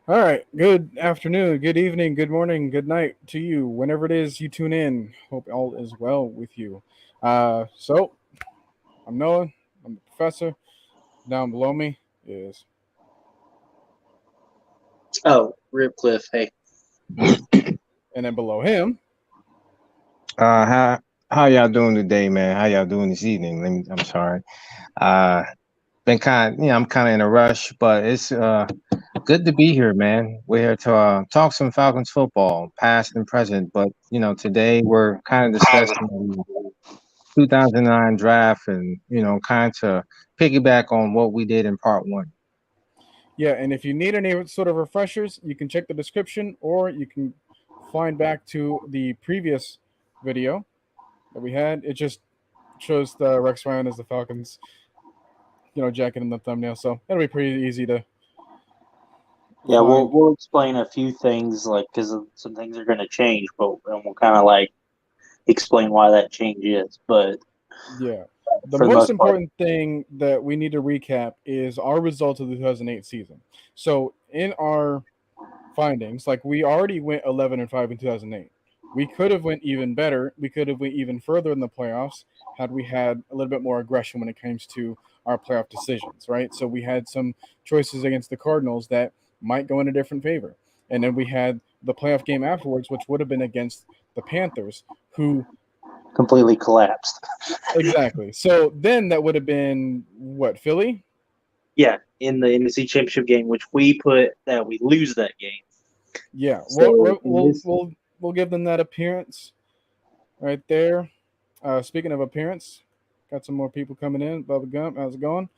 All right. Good afternoon, good evening, good morning, good night to you. Whenever it is you tune in, hope all is well with you. So I'm Noah. I'm the professor. Down below me is Oh, RIPCLIFF. Hey, and then below him. Uh, how how y'all doing today, man? How y'all doing this evening? I'm sorry. Uh, been I'm kind of in a rush, but it's good to be here, man. We're here to talk some Falcons football, past and present. But today we're kind of discussing the 2009 draft, and kind of piggyback on what we did in part one. Yeah, and if you need any sort of refreshers, you can check the description or you can find back to the previous video that we had. It just shows the Rex Ryan as the Falcons, jacket in the thumbnail. So it'll be pretty easy to yeah, we'll find. we'll explain a few things, like because some things are going to change, but and we'll kind of like explain why that change is. But Yeah. The for the most most part, important thing that we need to recap is our results of the 2008 season. So, in our findings, like we already went 11-5 in 2008. We could have went even better. We could have went even further in the playoffs had we had a little bit more aggression when it comes to our playoff decisions, right? So we had some choices against the Cardinals that might go in a different favor. And then we had the playoff game afterwards, which would have been against the Panthers, who completely collapsed. exactly. So then that would have been what, Philly? Yeah, in the NFC Championship game, which we put that we lose that game. Yeah. We'll So we'll in we'll this, we'll, we'll give them that appearance right there. Speaking of appearance, got some more people coming in. Bubba Gump, how's it going?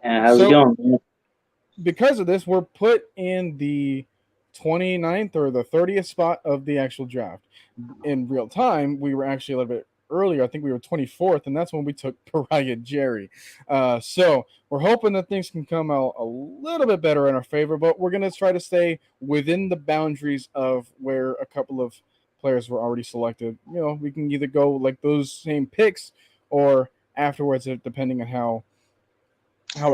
how's it So going, man? because of this, we're put in the 29th or the 30th spot of the actual draft. In real time, we were actually a little bit earlier. I think we were 24th, and that's when we took Pariah Jerry. So we're hoping that things can come out a little bit better in our favor, but we're going to try to stay within the boundaries of where a couple of players were already selected. We can either go like those same picks or afterwards, depending on how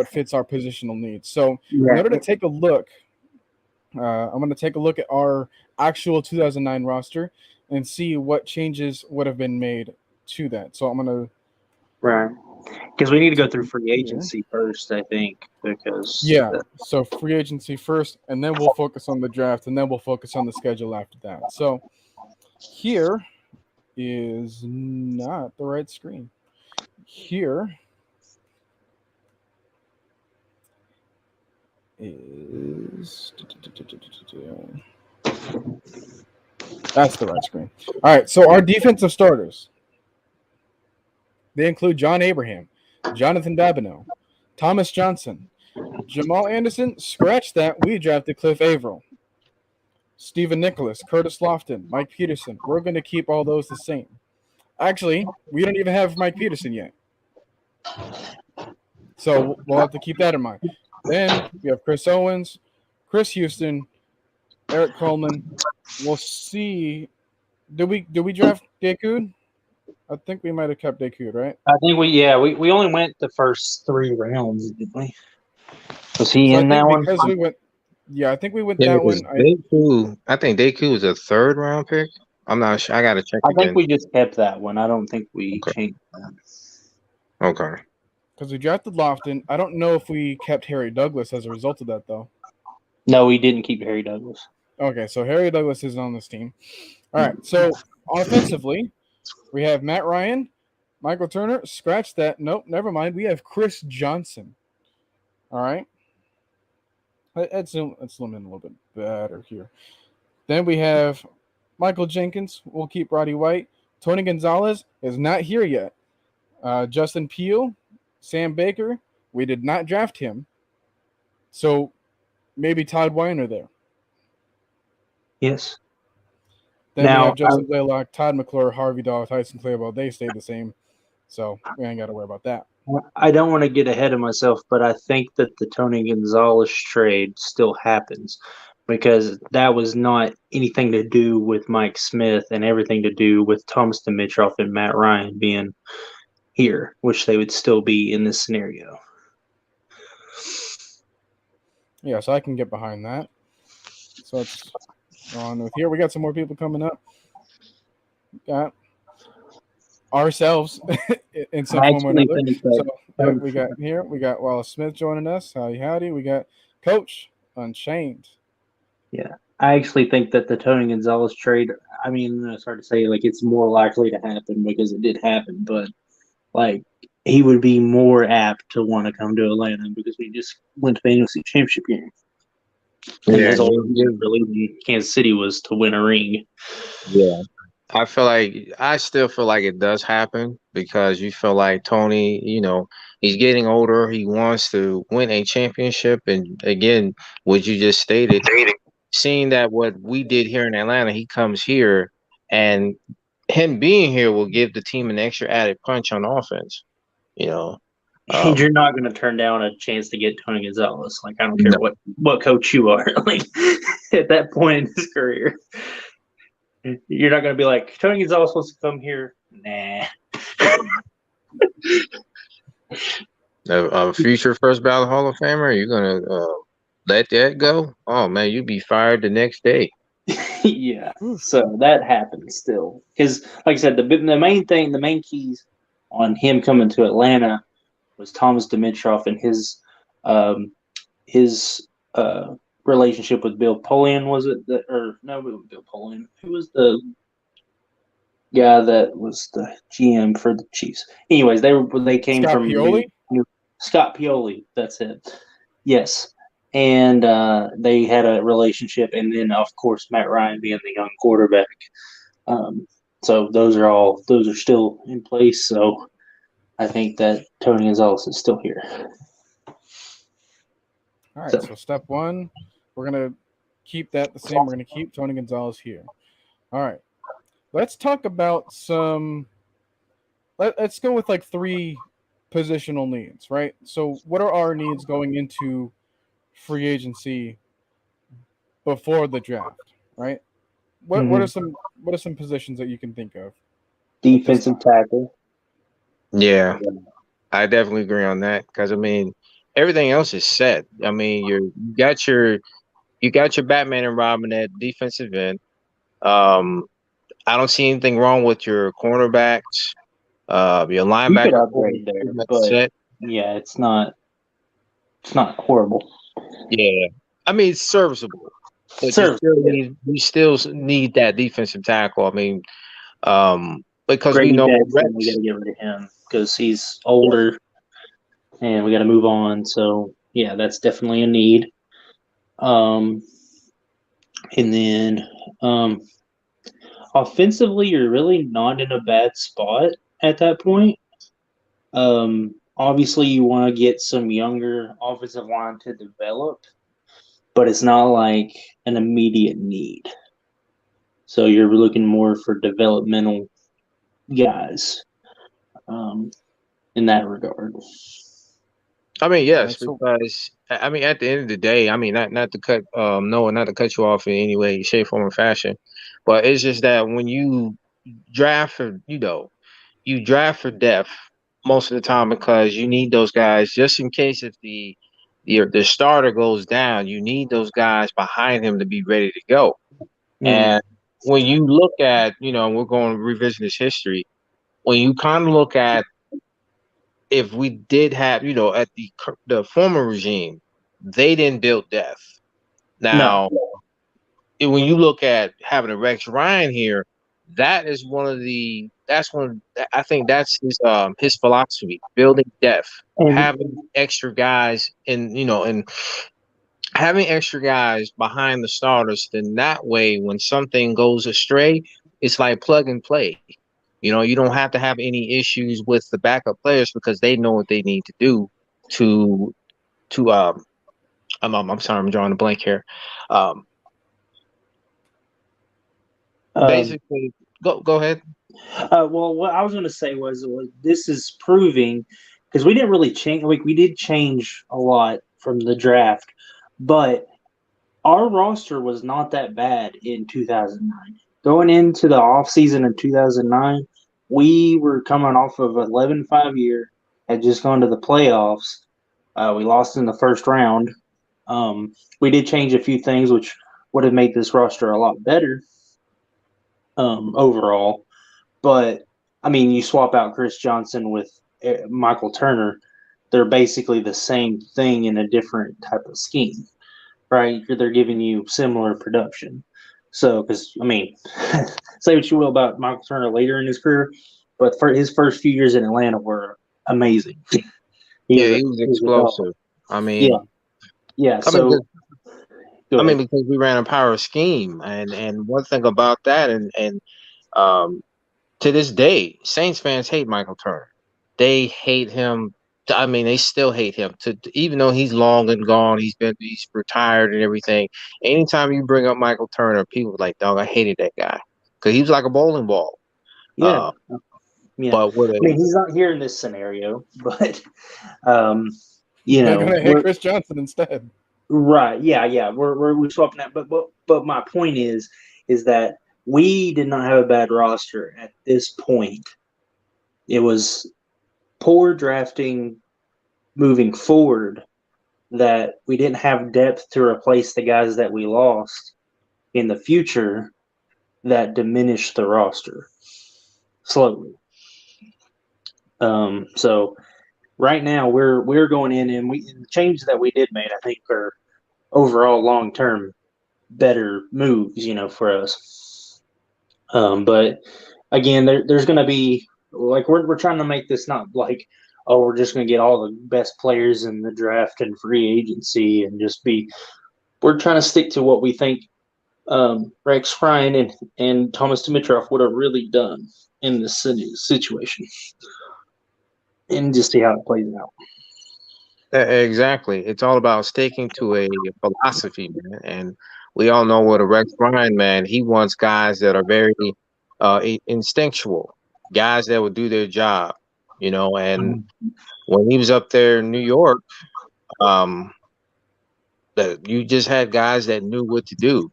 it fits our positional needs. So, in Yeah, order to take a look, I'm going to take a look at our actual 2009 roster and see what changes would have been made to that. So, I'm going right. Because we need to to go take a through look free here. agency first, I think, because Yeah. So, free agency first, and then we'll focus on the draft, and then we'll focus on the schedule after that. So, here is not the right screen. Here is. That's the right screen. All right. So, our defensive starters. They include John Abraham, Jonathan Babineau, Thomas Johnson, Jamal Anderson. Scratch that. We drafted Cliff Avril, Stephen Nicholas, Curtis Lofton, Mike Peterson. We're going to keep all those the same. Actually, we don't even have Mike Peterson yet. So we'll have to keep that in mind. Then we have Chris Owens, Chris Houston, Eric Coleman. We'll see. Did we draft Dakud? I think we might have kept Dakud, right? I think we only went the first 3 rounds, didn't we? Was he So I in that think one? because we went, yeah, I think we went It that was one. Deku. I think Deku was a third round pick. I'm not sure. I gotta check I think again. we just kept that one. I don't think we Okay. changed that. Okay. Because we drafted Lofton. I don't know if we kept Harry Douglas as a result of that, though. No, we didn't keep Harry Douglas. Okay, so Harry Douglas isn't on this team. All right, so offensively, we have Matt Ryan, Michael Turner. Scratch that. Nope, never mind. We have Chris Johnson. All right, let's zoom in a little bit better here. Then we have Michael Jenkins. We'll keep Roddy White. Tony Gonzalez is not here yet. Justin Peel, Sam Baker. We did not draft him, so maybe Todd Weiner there. Yes. Then we have Now, Justin Blaylock, Todd McClure, Harvey Daw, Tyson Claiborne. They stayed the same, so we ain't got to worry about that. I don't want to get ahead of myself, but I think that the Tony Gonzalez trade still happens because that was not anything to do with Mike Smith and everything to do with Thomas Dimitroff and Matt Ryan being here, which they would still be in this scenario. Yeah, so I can get behind that. So let's go on with here. We got some more people coming up. Got ourselves in some I form or actually another. think So that we got here. We got Wallace Smith joining us. Howdy. We got Coach Unchained. Yeah, I actually think that the Tony Gonzalez trade. I mean, it's hard to say like it's more likely to happen because it did happen, but like he would be more apt to want to come to Atlanta because we just went to the NFC Championship game, and Yeah, his whole reason for leaving Kansas City was to win a ring. yeah. I still feel like it does happen because you feel like Tony, he's getting older. He wants to win a championship. And again, what you just stated, seeing that what we did here in Atlanta, he comes here and him being here will give the team an extra added punch on offense. You know, You're not going to turn down a chance to get Tony Gonzalez. Like I don't care no. what coach you are. Like at that point in his career, you're not going to be like Tony Gonzalez wants to come here. Nah. A future first ballot Hall of Famer, you're gonna let that go? Oh man, you'd be fired the next day. Yeah, so that happens still because, like I said, the main thing, the main keys on him coming to Atlanta was Thomas Dimitroff and his relationship with Bill Polian. Was it that, or no? It wasn't Bill Polian. Who was the guy that was the GM for the Chiefs? Anyways, they came Scott from Pioli? Scott Pioli. That's it. Yes. And they had a relationship, and then of course Matt Ryan being the young quarterback. So those are still in place. So I think that Tony Gonzalez is still here. All right, so step one, we're going to keep that the same. We're going to keep Tony Gonzalez here. All right, let's talk about let's go with like 3 positional needs, right? So what are our needs going into free agency before the draft, right? What are some positions that you can think of? Defensive tackle. Yeah, I definitely agree on that because I mean everything else is set. I mean you got your Batman and Robin at defensive end. I don't see anything wrong with your cornerbacks. Your linebacker You could upgrade there, but set. yeah, it's not horrible. Yeah, I mean it's serviceable, but we still need that defensive tackle. I mean, because Grady we know Jackson, we got to get rid of him because he's older, and we got to move on. So yeah, that's definitely a need. And then offensively, you're really not in a bad spot at that point. Obviously, you want to get some younger offensive line to develop, but it's not like an immediate need. So you're looking more for developmental guys in that regard. I mean, yes, because I mean, at the end of the day, I mean, not to cut Noah, not to cut you off in any way, shape, form, or fashion, but it's just that when you draft for, you draft for depth most of the time because you need those guys just in case if the starter goes down, you need those guys behind him to be ready to go. And when you look at, we're going to revisit this history. When you kind of look at if we did have, at the former regime, they didn't build depth. Now, when you look at having a Rex Ryan here, that's I think that's his philosophy, building depth, having extra guys and having extra guys behind the starters. Then that way, when something goes astray, it's like plug and play. You don't have to have any issues with the backup players because they know what they need to do to I'm sorry, I'm drawing a blank here. Basically, go ahead. Well, what I was going to say was this is proving because we didn't really change. Like we did change a lot from the draft, but our roster was not that bad in 2009. Going into the offseason in 2009, we were coming off of 11-5 year, had just gone to the playoffs. We lost in the first round, We did change a few things, which would have made this roster a lot better overall. But, I mean, you swap out Chris Johnson with Michael Turner, they're basically the same thing in a different type of scheme, right? They're giving you similar production. So, because, I mean, say what you will about Michael Turner later in his career, but for his first few years in Atlanta were amazing. Yeah, he was explosive. I mean, yeah. I mean, So, because we ran a power scheme, and one thing about that, and to this day, Saints fans hate Michael Turner. They hate him. I mean, they still hate him. Even though he's long and gone, he's retired and everything. Anytime you bring up Michael Turner, people are like, dog, I hated that guy because he was like a bowling ball. Yeah. But I mean, he's not here in this scenario, but you They're know, gonna hit Chris Johnson instead. Right? Yeah. We're swapping that, but my point is that we did not have a bad roster at this point. It was poor drafting moving forward that we didn't have depth to replace the guys that we lost in the future that diminished the roster slowly. So right now we're going in and the changes that we did make, I think, are overall long term better moves, for us. But again, there's going to be like we're trying to make this not like, oh, we're just going to get all the best players in the draft and free agency and just be. We're trying to stick to what we think Rex Ryan and Thomas Dimitroff would have really done in this situation, and just see how it plays out. Exactly. It's all about sticking to a philosophy, man. And we all know what a Rex Ryan, man. He wants guys that are very instinctual, guys that will do their job, And when he was up there in New York, that you just had guys that knew what to do,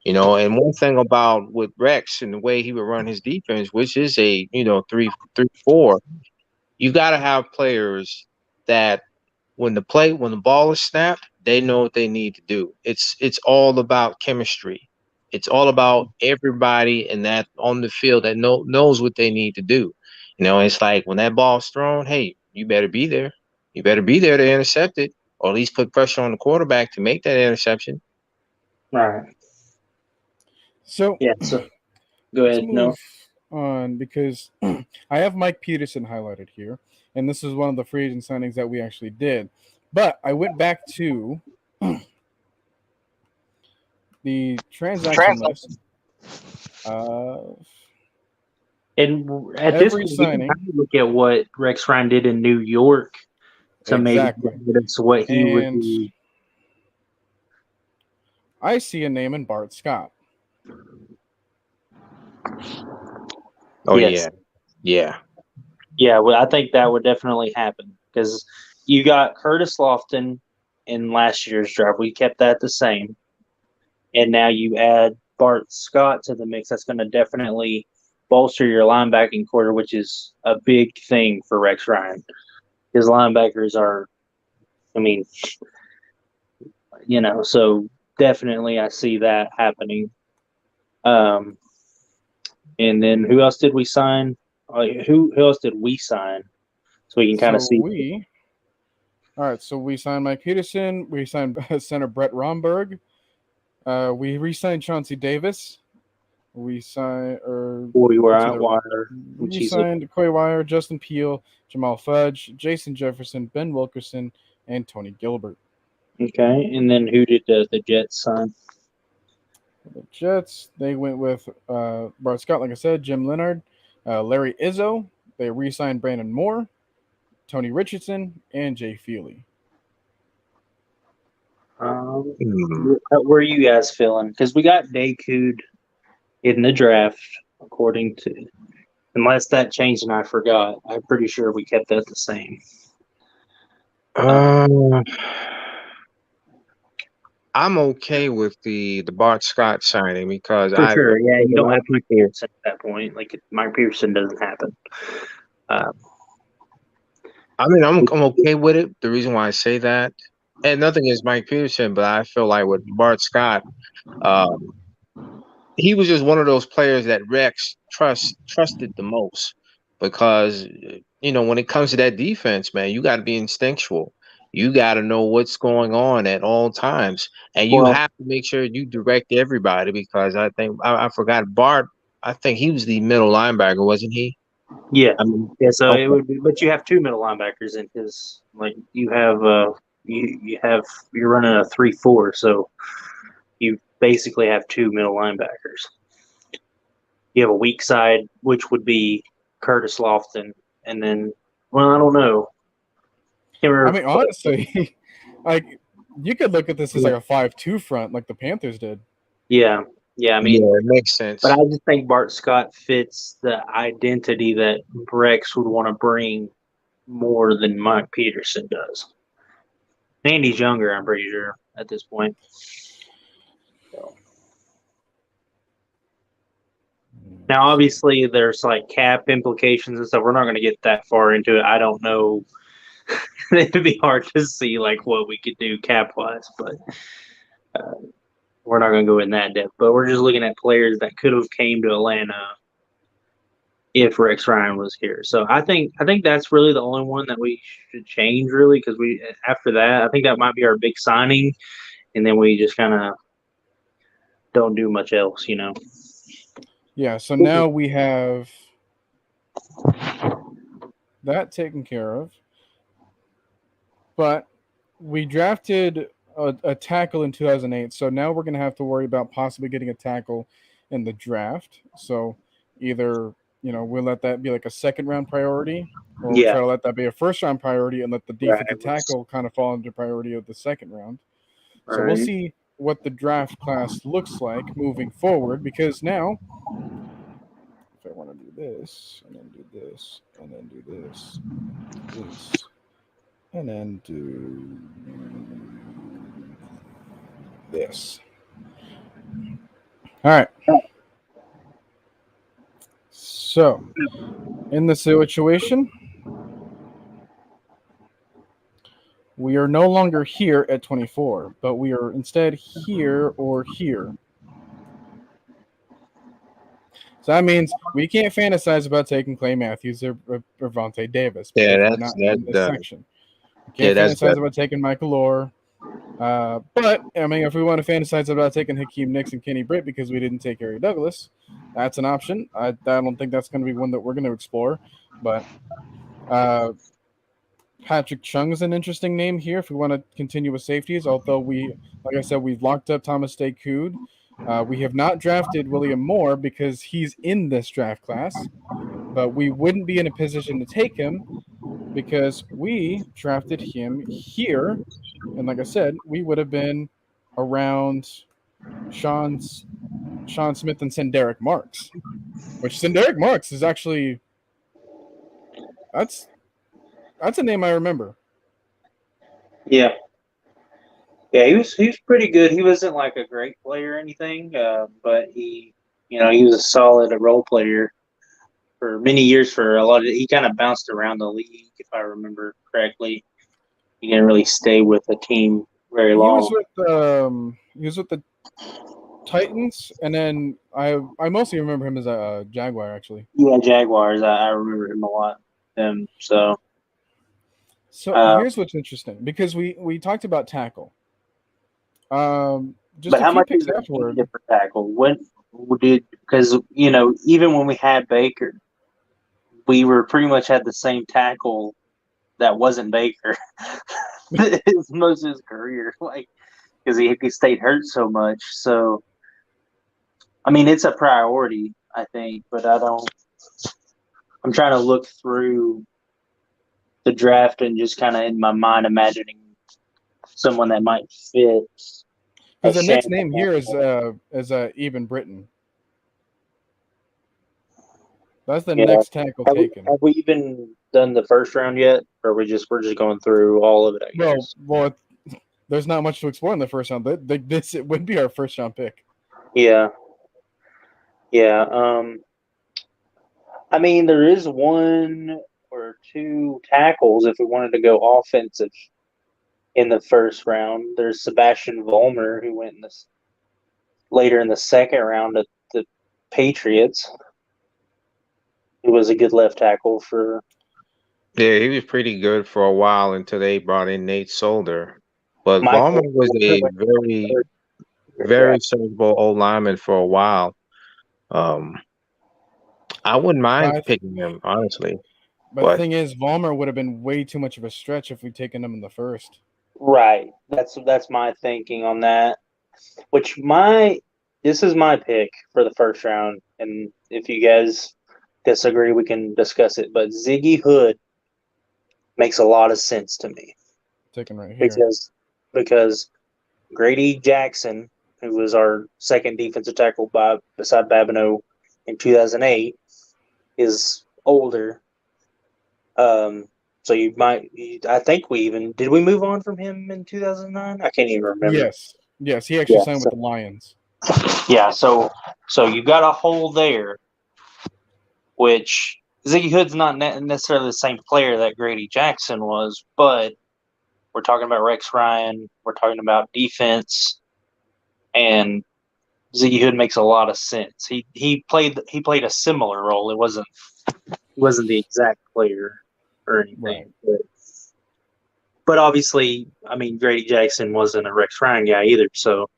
And one thing about with Rex and the way he would run his defense, which is a 3-4, you got to have players that when the ball is snapped, they know what they need to do. It's all about chemistry. It's all about everybody and that on the field that knows what they need to do. It's like when that ball's thrown, hey, you better be there. You better be there to intercept it, or at least put pressure on the quarterback to make that interception. Right. So So go ahead. Move on because I have Mike Peterson highlighted here, and this is one of the free agent signings that we actually did. But I went back to the transaction list. And at this point, signing, you can look at what Rex Ryan did in New York to maybe evidence what he would do. I see a name in Bart Scott. Oh, yes. Yeah. Well, I think that would definitely happen because you got Curtis Lofton in last year's draft. We kept that the same. And now you add Bart Scott to the mix. That's going to definitely bolster your linebacking core, which is a big thing for Rex Ryan. His linebackers are, so definitely I see that happening. And then who else did we sign? Who else did we sign? So we can kind of see. All right, so we signed Mike Peterson. We signed center Brett Romberg. We re-signed Chauncey Davis. We signed We signed Coy Wire, Justin Peel, Jamal Fudge, Jason Jefferson, Ben Wilkerson, and Tony Gilbert. Okay, and then who did the Jets sign? The Jets, they went with Bart Scott, like I said, Jim Leonard, Larry Izzo. They re-signed Brandon Moore, Tony Richardson, and Jay Feely. Where are you guys feeling? Because we got Dakud in the draft, according to, unless that changed and I forgot. I'm pretty sure we kept that the same. I'm okay with the Bart Scott signing because you don't have Mike Pearson at that point. Like Mike Pearson doesn't happen. I'm okay with it. The reason why I say that and nothing is Mike Peterson, but I feel like with Bart Scott, um, he was just one of those players that Rex trusted the most because when it comes to that defense, man, you got to be instinctual. You got to know what's going on at all times, and you Well, have to make sure you direct everybody because I think I forgot Bart. I think he was the middle linebacker, wasn't he? yeah, I mean, yeah. So it okay, would be, but you have two middle linebackers in his. Like you have, you're running a 3-4, so you basically have two middle linebackers. You have a weak side, which would be Curtis Lofton, and then, well, I don't know. Can't I remember. mean, honestly, like you could look at this as Yeah, like a 5-2 front, like the Panthers did. yeah, yeah. I yeah, mean, it makes but I sense. just think Bart Scott fits the identity that Rex would want to bring more than Mike Peterson does. Andy's younger, I'm pretty sure, at this point. So. Now, obviously, there's like cap implications and stuff. We're not going to get that far into it. I don't know. It'd be hard to see like what we could do cap wise, but uh, we're not going to go in that depth. But we're just looking at players that could have came to Atlanta if Rex Ryan was here. So I think that's really the only one that we should change, really, because we after that I think that might be our big signing, and then we just kind of don't do much else, you know. Yeah, so now we have that taken care of. But we drafted a tackle in 2008, so now we're going to have to worry about possibly getting a tackle in the draft. So either we'll let that be like a second round priority, or we'll Yeah, try to let that be a first round priority and let the right. defensive tackle kind of fall into priority of the second round. So we'll Right. see what the draft class looks like moving forward, because now if I want to do this and then do this and then do this and then do this and then do this. All right. So, in the situation, we are no longer here at 24, but we are instead here or here. So that means we can't fantasize about taking Clay Matthews or Vontae Davis Yeah, because we're that's not that's in this done. section. We Yeah, can't that's fantasize done. about taking Michael Orr. But I mean, if we want to fantasize about taking Hakeem Nicks and Kenny Britt because we didn't take Harry Douglas, that's an option. I don't think that's going to be one that we're going to explore. But uh, Patrick Chung is an interesting name here if we want to continue with safeties. Although like I said, we've locked up Thomas Day Cood. We have not drafted William Moore because he's in this draft class, but we wouldn't be in a position to take him because we drafted him here. And like I said, we would have been around Sean Smith and Senderick Marks, which Senderick Marks is actually that's a name I remember. Yeah. Yeah, he was pretty good. He wasn't like a great player or anything, but he was a solid role player for many years. For a lot of, he kind of bounced around the league, if I remember correctly. He didn't really stay with a team very He was long. with the Titans, and then I mostly remember him as a Jaguar actually. Yeah, Jaguars. I remember him a lot. So So here's what's interesting because we talked about tackle. Just but a how few much picks is it afterward. needed for tackle? When did because even when we had Baker, we were pretty much had the same tackle that wasn't Baker most of his career, like because he stayed hurt so much. So I mean, it's a priority, I think, but I don't. I'm trying to look through the draft and just kind of in my mind imagining someone that might fit a Because the next Shanahan. name here is Eben Britton. That's the Yeah. next tackle taken. Have we even done the first round yet, or we're just going through all of it? I guess. Well, there's not much to explore in the first round. This it would be our first round pick. Yeah. Yeah. I mean, there is one or two tackles if we wanted to go offensive in the first round. There's Sebastian Vollmer, who went later in the second round at the Patriots. He was a good left tackle for. Yeah, he was pretty good for a while until they brought in Nate Solder. But Michael. Vollmer was a very, very serviceable old lineman for a while. I wouldn't mind picking him, honestly. But the thing is, Vollmer would have been way too much of a stretch if we'd taken him in the first. Right. That's my thinking on that. This is my pick for the first round, and if you guys disagree, we can discuss it. But Ziggy Hood makes a lot of sense to me. Taken right here. Because Grady Jackson, who was our second defensive tackle beside Babineau in 2008, is older. So I think did we move on from him in 2009? I can't even remember. Yes, he actually signed with the Lions. Yeah, so you've got a hole there, which Ziggy Hood's not necessarily the same player that Grady Jackson was, but we're talking about Rex Ryan, we're talking about defense, and Ziggy Hood makes a lot of sense. He played a similar role. He wasn't the exact player or anything. Right. But obviously, I mean, Grady Jackson wasn't a Rex Ryan guy either. So,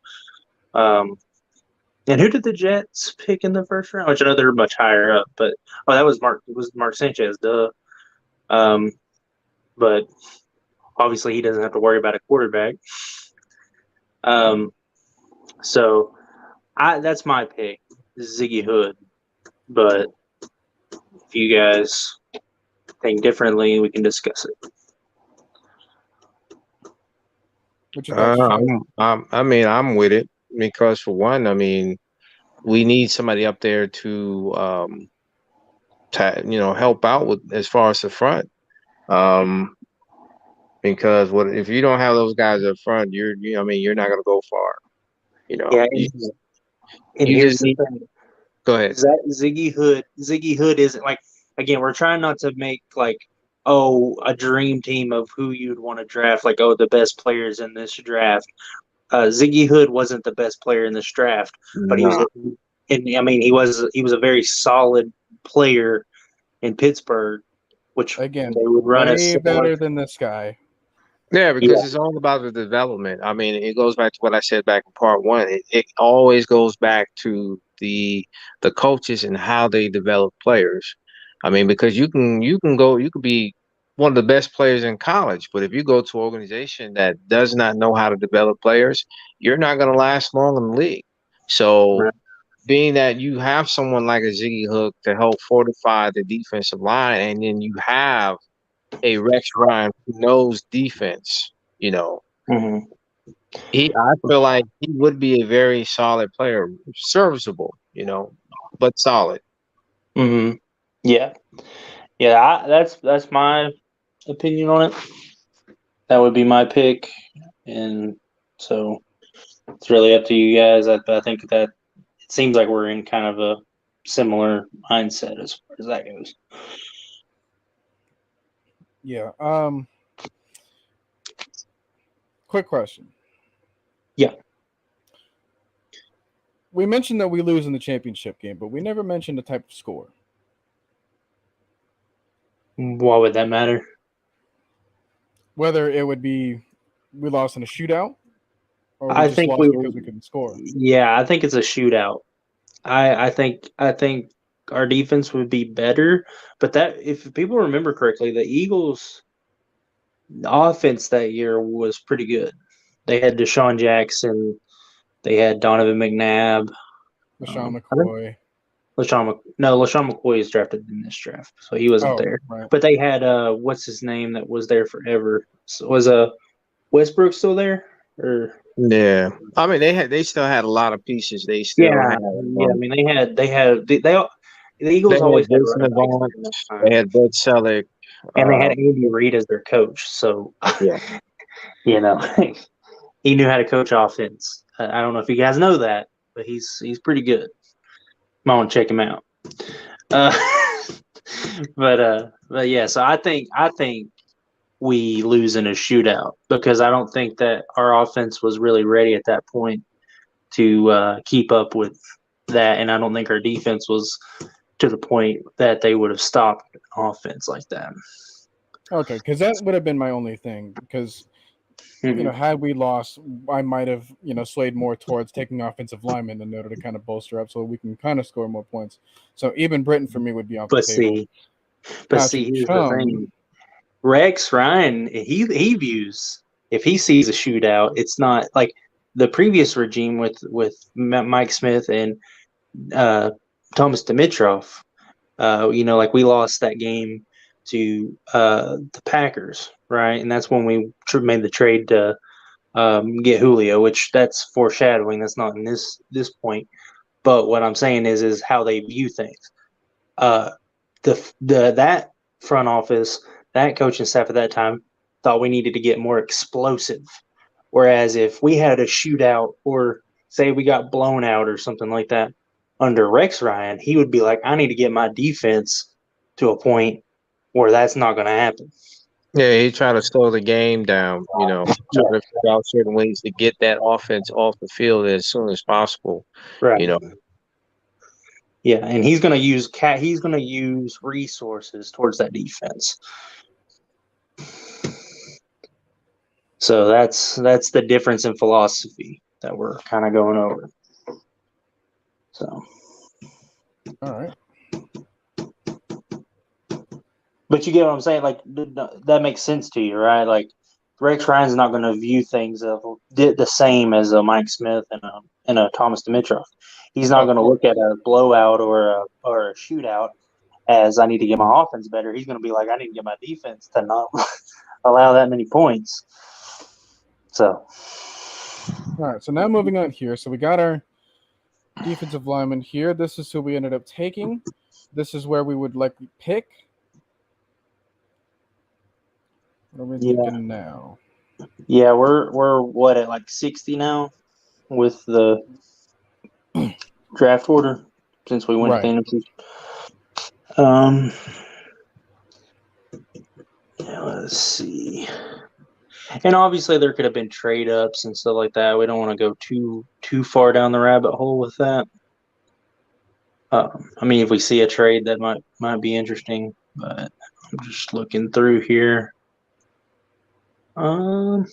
and who did the Jets pick in the first round? Which I know they're much higher up, but that was Mark Sanchez, duh. But obviously, he doesn't have to worry about a quarterback. So that's my pick, Ziggy Hood. But if you guys think differently, we can discuss it. I'm with it because for one, I mean, we need somebody up there to help out with as far as the front. Because if you don't have those guys up front, you're not going to go far. Yeah. Go ahead. Ziggy Hood isn't like, again, we're trying not to make like, a dream team of who you'd want to draft, like, the best players in this draft. Ziggy Hood wasn't the best player in this draft, but he was a very solid player in Pittsburgh, which again they would run way better than this guy. Yeah, because it's all about the development. I mean, it goes back to what I said back in part one. It always goes back to the coaches and how they develop players. I mean, because you can be one of the best players in college, but if you go to an organization that does not know how to develop players, you're not going to last long in the league. So, being that you have someone like a Ziggy Hood to help fortify the defensive line, and then you have a Rex Ryan who knows defense, Mm-hmm. I feel like he would be a very solid player, serviceable, but solid. Mm-hmm. Yeah. That's my opinion on it. That would be my pick, and so it's really up to you guys. I think that it seems like we're in kind of a similar mindset as far as that goes. Yeah. Quick question. Yeah. We mentioned that we lose in the championship game, but we never mentioned the type of score. Why would that matter? Whether it would be we lost in a shootout, or I just think lost because we couldn't score. Yeah, I think it's a shootout. I think our defense would be better, but that, if people remember correctly, the Eagles' offense that year was pretty good. They had Deshaun Jackson, they had Donovan McNabb, LaShawn McCoy. LaShawn McCoy is drafted in this draft, so he wasn't there. Right. But they had what's his name that was there forever? So was Westbrook still there? Or yeah, I mean they still had a lot of pieces. They still had. I mean the Eagles always had running backs. They had Bud Selleck, and they had Andy Reid as their coach. So yeah, he knew how to coach offense. I don't know if you guys know that, but he's pretty good. Come on, check him out. But yeah, so I think we lose in a shootout, because I don't think that our offense was really ready at that point to keep up with that, and I don't think our defense was to the point that they would have stopped an offense like that. Okay, because that would have been my only thing. Because had we lost, I might have swayed more towards taking offensive linemen in order to kind of bolster up, so we can kind of score more points. So even Britain for me would be off the table. Here's the thing: Rex Ryan, he views, if he sees a shootout, it's not like the previous regime with Mike Smith and Thomas Dimitrov. Like we lost that game to the Packers, right? And that's when we made the trade to get Julio, which that's foreshadowing. That's not in this point. But what I'm saying is how they view things. That front office, that coaching staff at that time thought we needed to get more explosive. Whereas if we had a shootout or say we got blown out or something like that under Rex Ryan, he would be like, I need to get my defense to a point where that's not going to happen. Yeah, he tried to slow the game down, try to figure out certain ways to get that offense off the field as soon as possible. Right. Yeah, and he's going to use resources towards that defense. So that's the difference in philosophy that we're kind of going over. So. All right. But you get what I'm saying? Like, that makes sense to you, right? Like, Rex Ryan's not going to view things the same as a Mike Smith and a Thomas Dimitrov. He's not going to look at a blowout or a shootout as I need to get my offense better. He's going to be like, I need to get my defense to not allow that many points. So. All right. So now moving on here. So we got our defensive lineman here. This is who we ended up taking. This is where we would likely pick. What are we thinking now? Yeah, we're what, at like 60 now with the draft order since we went to fantasy. Let's see. And obviously there could have been trade ups and stuff like that. We don't want to go too far down the rabbit hole with that. I mean, if we see a trade that might be interesting, but I'm just looking through here. I'm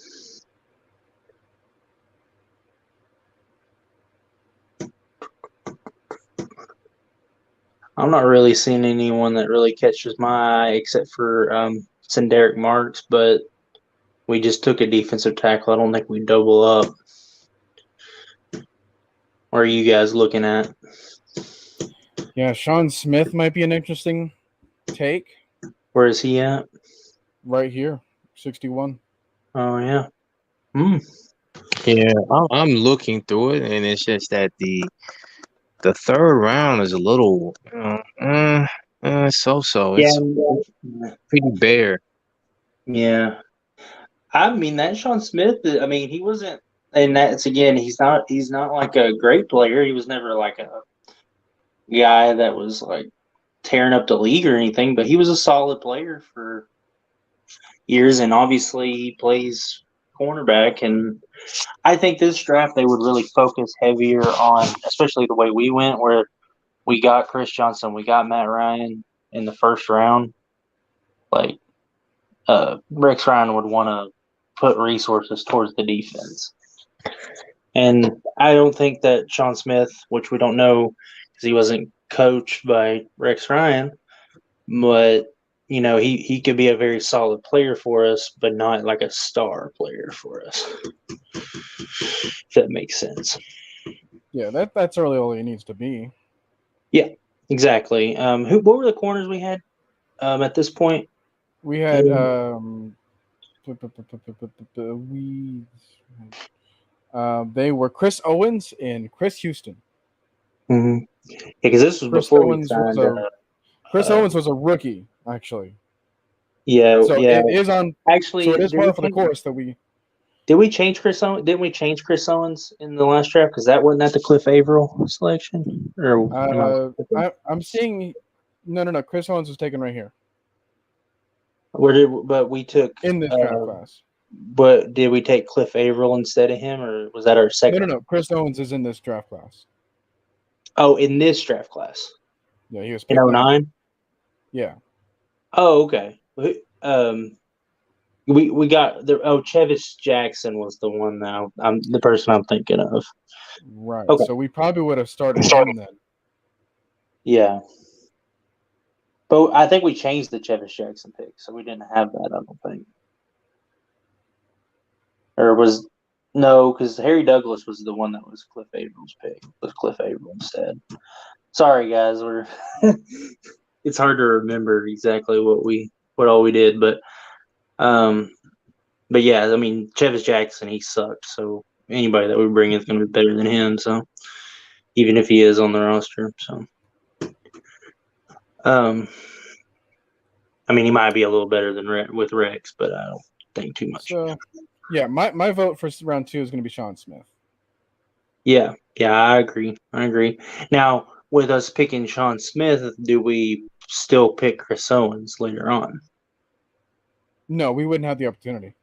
not really seeing anyone that really catches my eye except for Derek Marks, but we just took a defensive tackle. I don't think we double up. What are you guys looking at? Yeah, Sean Smith might be an interesting take. Where is he at? Right here, 61. Oh, yeah. Yeah, I'm looking through it, and it's just that the third round is a little so-so. It's pretty bare. Yeah. I mean, that Sean Smith, I mean, he wasn't, and that's, again, he's not like a great player. He was never like a guy that was like tearing up the league or anything, but he was a solid player for years, and obviously he plays cornerback. And I think this draft they would really focus heavier on, especially the way we went, where we got Chris Johnson, we got Matt Ryan in the first round. Like, Rex Ryan would want to put resources towards the defense. And I don't think that Sean Smith, which we don't know because he wasn't coached by Rex Ryan, but he could be a very solid player for us, but not like a star player for us. If that makes sense. Yeah, that's really all he needs to be. Yeah, exactly. What were the corners we had at this point? We had they were Chris Owens and Chris Houston. Mm-hmm. Yeah, because this was Chris before Owens we signed. Chris Owens was a rookie, actually. Yeah, so yeah. It is on. Actually, so it is part of the course that we. Did we change Chris Owens? Didn't we change Chris Owens in the last draft? Because that wasn't the Cliff Avril selection. Or I'm seeing. No. Chris Owens was taken right here. But we took in this draft class. But did we take Cliff Avril instead of him, or was that our second? No. Chris Owens is in this draft class. Oh, in this draft class. Yeah, he was In picked 09? Yeah. Oh, okay. We got the Chevis Jackson was the one now. I'm the person I'm thinking of. Right. Okay. So we probably would have started him then. Yeah. But I think we changed the Chevis Jackson pick, so we didn't have that, I don't think. Or was no, because Harry Douglas was the one that was Cliff Avril's pick. It was Cliff Avril instead. Sorry guys, we're it's hard to remember exactly what all we did, but yeah, I mean Chevis Jackson, he sucked, so anybody that we bring in is gonna be better than him, so even if he is on the roster. So I mean he might be a little better than with Rex, but I don't think too much. So yeah, my vote for round 2 is gonna be Sean Smith. Yeah, I agree. Now, with us picking Sean Smith, do we still pick Chris Owens later on? No, we wouldn't have the opportunity.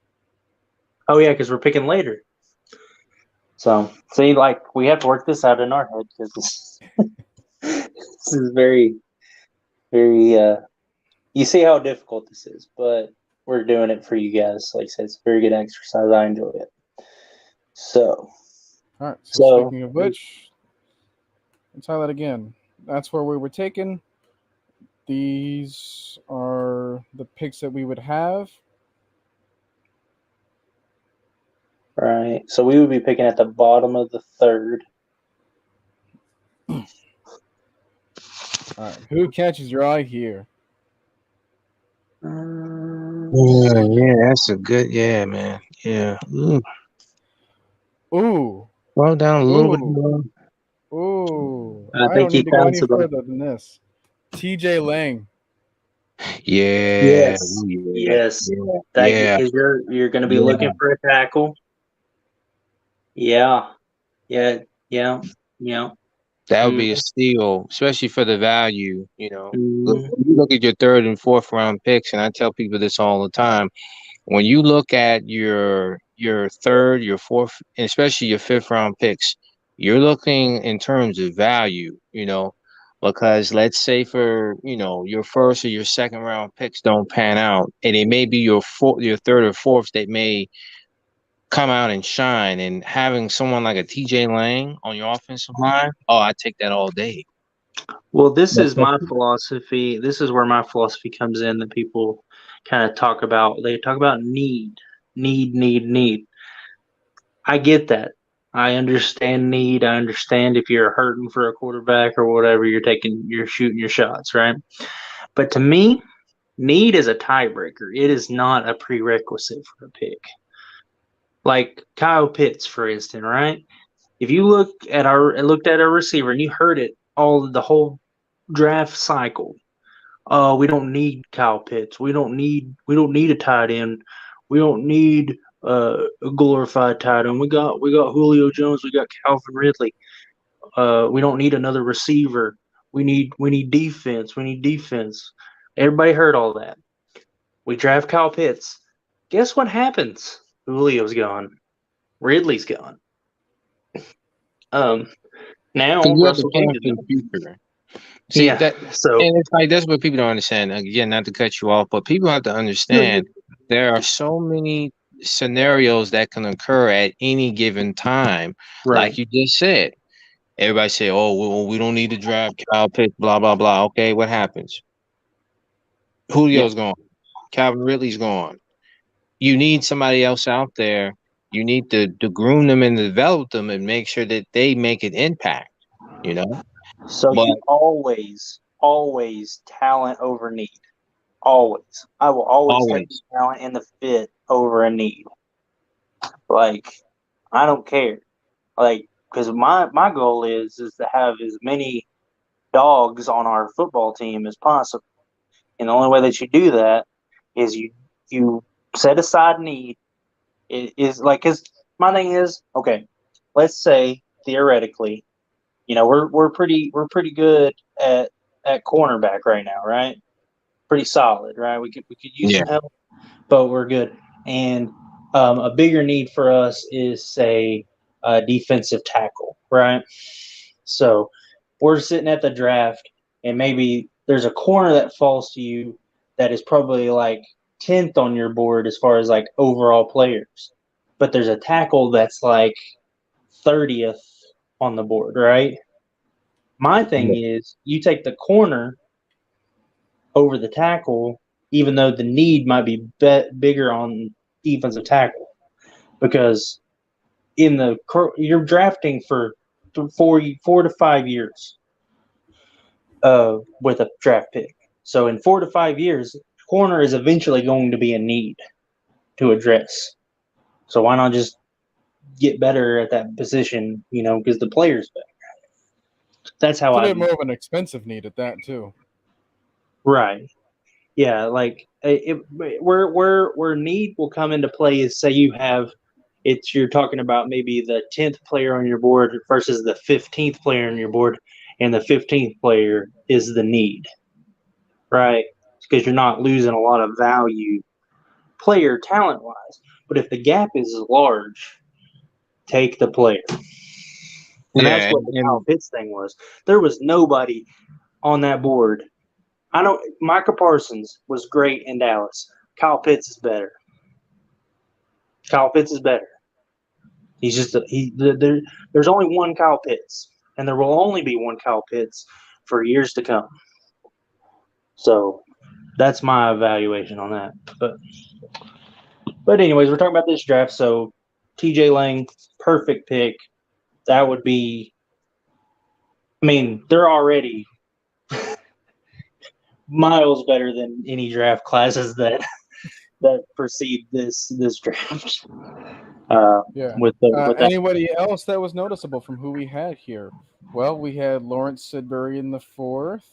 Oh, yeah, because we're picking later. So, see, like, we have to work this out in our head because this is very, very, you see how difficult this is, but we're doing it for you guys. Like I said, it's a very good exercise. I enjoy it. So. All right. So speaking of which, let's highlight again. That's where we were taken. These are the picks that we would have. Right. So we would be picking at the bottom of the third. All right. Who catches your eye here? Yeah, that's a good. Yeah, man. Yeah. Ooh. Well, down a little bit more. Ooh. I don't need to go any further than this. TJ Lang. Yeah. Yes. Yeah. Yes. Yeah. Because you're going to be looking for a tackle. Yeah. That would be a steal, especially for the value. You know, Mm-hmm. when you look at your 3rd and 4th round picks, and I tell people this all the time. When you look at your 3rd, your 4th, and especially your 5th round picks, you're looking in terms of value. You know, because let's say for your 1st or your 2nd round picks don't pan out, and it may be your 3rd or 4th that may come out and shine, and having someone like a TJ Lang on your offensive line, I take that all day. Well, this is my philosophy. This is where my philosophy comes in that people kind of talk about. They talk about need. I get that. I understand need. I understand if you're hurting for a quarterback or whatever, you're shooting your shots, right? But to me, need is a tiebreaker. It is not a prerequisite for a pick. Like Kyle Pitts, for instance, right? If you looked at our receiver and you heard it the whole draft cycle, we don't need Kyle Pitts. We don't need a tight end. We don't need a glorified tight end. We got Julio Jones. We got Calvin Ridley. We don't need another receiver. We need defense. We need defense. Everybody heard all that. We draft Kyle Pitts. Guess what happens? Julio's gone. Ridley's gone. Now Russell Wilson. See, and it's like that's what people don't understand. Again, not to cut you off, but people have to understand there are so many scenarios that can occur at any given time. Right. Like you just said, everybody say, "Oh, well, we don't need to draft Kyle Pitts." Blah blah blah. Okay, what happens? Julio's gone. Calvin Ridley's gone. You need somebody else out there. You need to groom them and develop them and make sure that they make an impact. You know. So you always talent over need. Always. I will always take the talent and the fit over a need. Like, I don't care. Like, because my goal is to have as many dogs on our football team as possible. And the only way that you do that is you set aside need. It is like, because my thing is, okay, let's say theoretically, we're pretty good at cornerback right now, right? pretty solid, right? We could use Yeah. some help, but we're good. And a bigger need for us is, say, a defensive tackle, right? So we're sitting at the draft, and maybe there's a corner that falls to you that is probably like 10th on your board as far as like overall players, but there's a tackle that's like 30th on the board, right? My thing is, you take the corner over the tackle, even though the need might be bigger on defensive tackle, because you're drafting for 4 to 5 years with a draft pick. So in 4 to 5 years, corner is eventually going to be a need to address. So why not just get better at that position? Because the player's better. That's how It's a bit more of an expensive need at that too. Right. Yeah, like where need will come into play is, say you're talking about maybe the 10th player on your board versus the 15th player on your board, and the 15th player is the need, right? Because you're not losing a lot of value player talent wise. But if the gap is large, take the player. And that's what the Kyle Pitts thing was. There was nobody on that board. I know Micah Parsons was great in Dallas. Kyle Pitts is better. He's just there's only one Kyle Pitts, and there will only be one Kyle Pitts for years to come. So that's my evaluation on that. But anyways, we're talking about this draft. So TJ Lang, perfect pick. That would be. I mean, they're already miles better than any draft classes that precede this draft. With anybody else that was noticeable from who we had here? Well, we had Lawrence Sidbury in the 4th.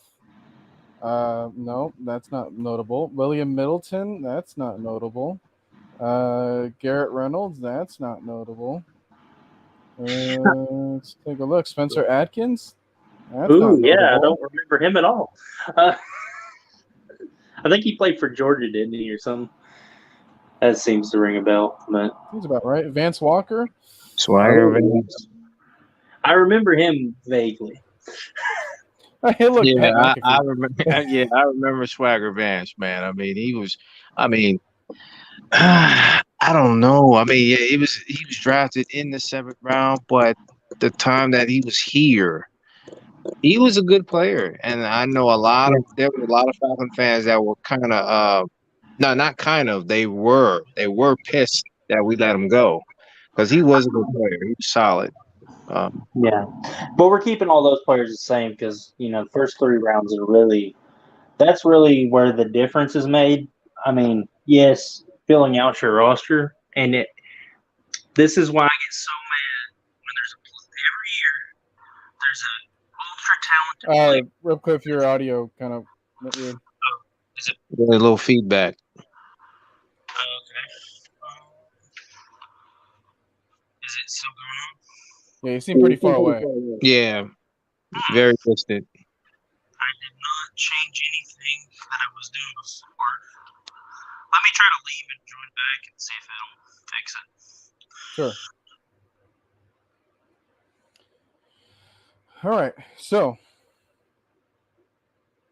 No, that's not notable. William Middleton, that's not notable. Garrett Reynolds, that's not notable. Let's take a look. Spencer Atkins. That's not notable. Yeah, I don't remember him at all. I think he played for Georgia, didn't he, or something? That seems to ring a bell. But he's about right. Vance Walker. Swagger Vance. I remember him vaguely. Hey, look, I remember. Yeah, I remember Swagger Vance, man. I mean, he was. I mean, I don't know. I mean, yeah, he was drafted in the 7th round, but the time that he was here, he was a good player, and I know there were a lot of Falcon fans that were kind of not kind of, they were pissed that we let him go, because he was a good player. He was solid. Yeah, but we're keeping all those players the same, because the first 3 rounds that's really where the difference is made. I mean, yes, filling out your roster, and this is why I get so mad when every year there's an ultra talented player. RIPCLIFF, your audio kind of weird. Is it a little feedback? Okay. Is it still going on? Yeah, you seem pretty far away. Yeah, very distant. I did not change anything that I was doing before. Let me try to leave and join back and see if it'll fix it. Sure. All right. So,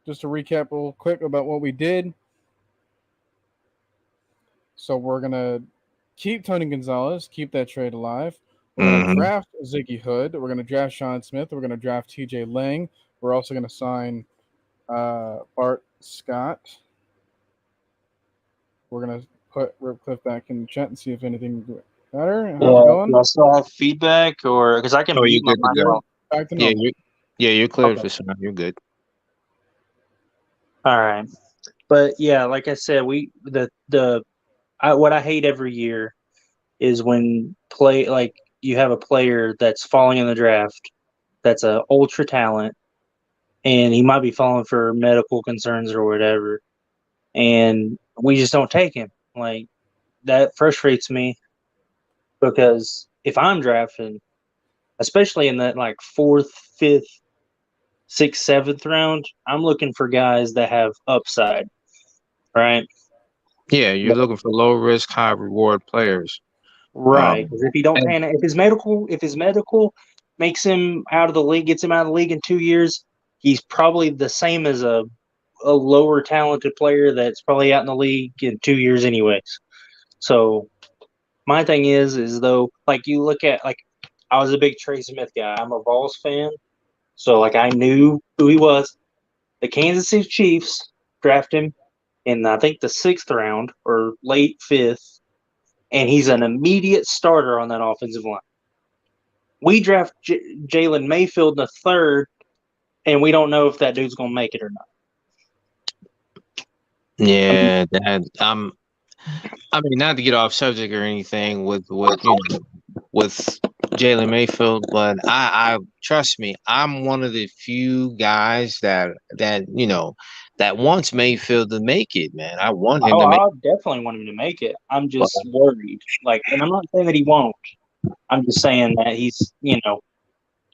just to recap real quick about what we did. So, we're going to keep Tony Gonzalez, keep that trade alive. We're going to draft Ziggy Hood. We're going to draft Sean Smith. We're going to draft TJ Lang. We're also going to sign Bart Scott. We're going to put RIPCLIFF back in the chat and see if anything better. How's it going? Do I still have feedback, or because I can mute my mic? Back to normal. You're clear for some. You're good. All right, but yeah, like I said, what I hate every year is when you have a player that's falling in the draft that's a ultra talent, and he might be falling for medical concerns or whatever, and we just don't take him. Like, that frustrates me, because if I'm drafting, especially in that 4th, 5th, 6th, 7th round, I'm looking for guys that have upside. right? Yeah, you're But, looking for low risk, high reward players. right. Because if he don't And if his medical makes him out of the league, gets him out of the league in 2 years, he's probably the same as a lower talented player that's probably out in the league in 2 years anyways. So my thing is though, like you look at like I was a big Trey Smith guy. I'm a Vols fan, so like I knew who he was. The Kansas City Chiefs draft him in I think the 6th round or late 5th, and he's an immediate starter on that offensive line. We draft Jalen Mayfield in the 3rd, and we don't know if that dude's going to make it or not. yeah, I mean, not to get off subject or anything with Jalen Mayfield, but I trust me, I'm one of the few guys that wants Mayfield to make it, man. I want him Oh, to make I definitely want him to make it. I'm it. just worried. Like, and I'm not saying that he won't. I'm just saying that he's, the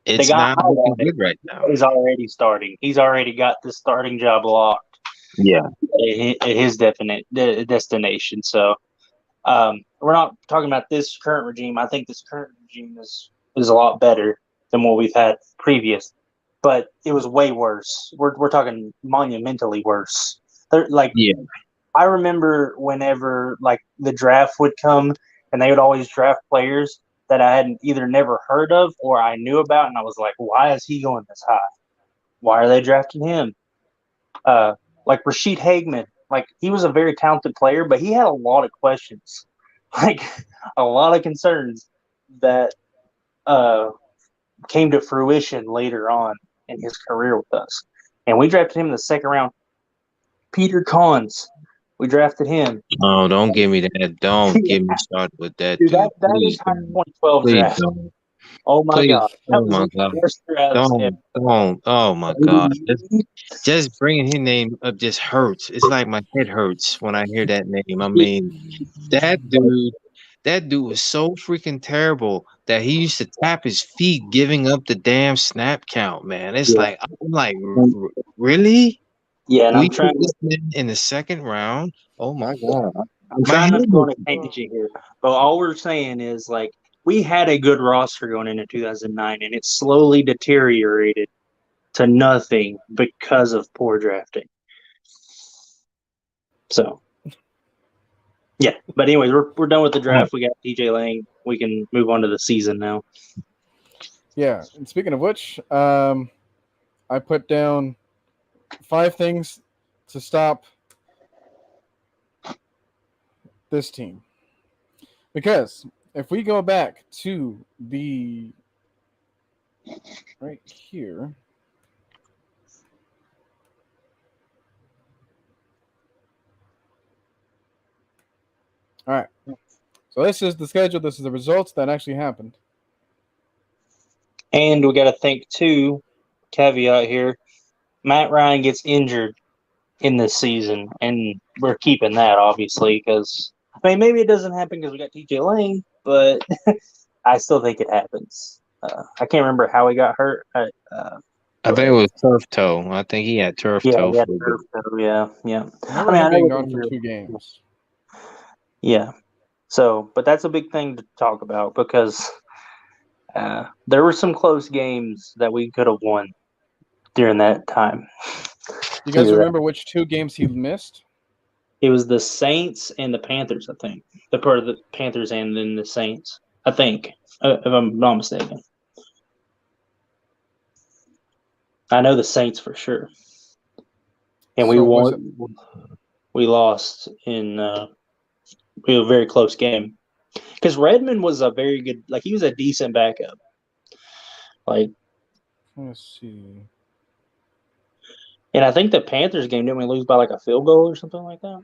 It's guy not I looking wanted good right now. is already starting. He's already got the starting job locked Yeah. at his definite destination. So, we're not talking about this current regime. I think this current regime is a lot better than what we've had previous, but it was way worse. We're talking monumentally worse. Yeah. I remember whenever like the draft would come and they would always draft players that I had either never heard of or I knew about, and I was like, why is he going this high? Why are they drafting him? Like Rashid Hageman, like he was a very talented player, but he had a lot of questions, like a lot of concerns that came to fruition later on in his career with us. And we drafted him in the 2nd round. Peter Collins, we drafted him. Oh, don't give me that. Don't get me started with that, Dude, dude. that Please entire don't. 2012 Please draft. don't. Oh my God, Please. that Oh was my one of God. the worst drafts ever. Don't. Oh my God. Just bringing his name up just hurts. It's like my head hurts when I hear that name. I mean, that dude was so freaking terrible that he used to tap his feet giving up the damn snap count, man. It's Yeah. like, I'm like, really? Yeah, and We I'm took trying. this man in the 2nd round? Oh my God. I'm My trying head not to go on hurts. a tangent here, but all we're saying is like we had a good roster going into 2009, and it slowly deteriorated to nothing because of poor drafting. So, yeah. But anyways, we're done with the draft. We got DJ Lang. We can move on to the season now. Yeah, and speaking of which, I put down 5 things to stop this team. Because if we go back to the right here, all right. So this is the schedule. This is the results that actually happened. And we got to think too. Caveat here: Matt Ryan gets injured in this season, and we're keeping that obviously because I mean maybe it doesn't happen because we got TJ Lane, but I still think it happens. I can't remember how he got hurt. I think it was turf toe. I think he had turf toe. Yeah, turf toe. Yeah. I remember him being gone for 2 games. Yeah. So, but that's a big thing to talk about because there were some close games that we could have won during that time. You guys remember which 2 games he missed? It was the Saints and the Panthers, I think. The part of the Panthers and then the Saints, I think, if I'm not mistaken. I know the Saints for sure. And we won. We lost in a very close game. Because Redmond was a very good, like he was a decent backup. Like, let's see. And I think the Panthers game, didn't we lose by like a field goal or something like that?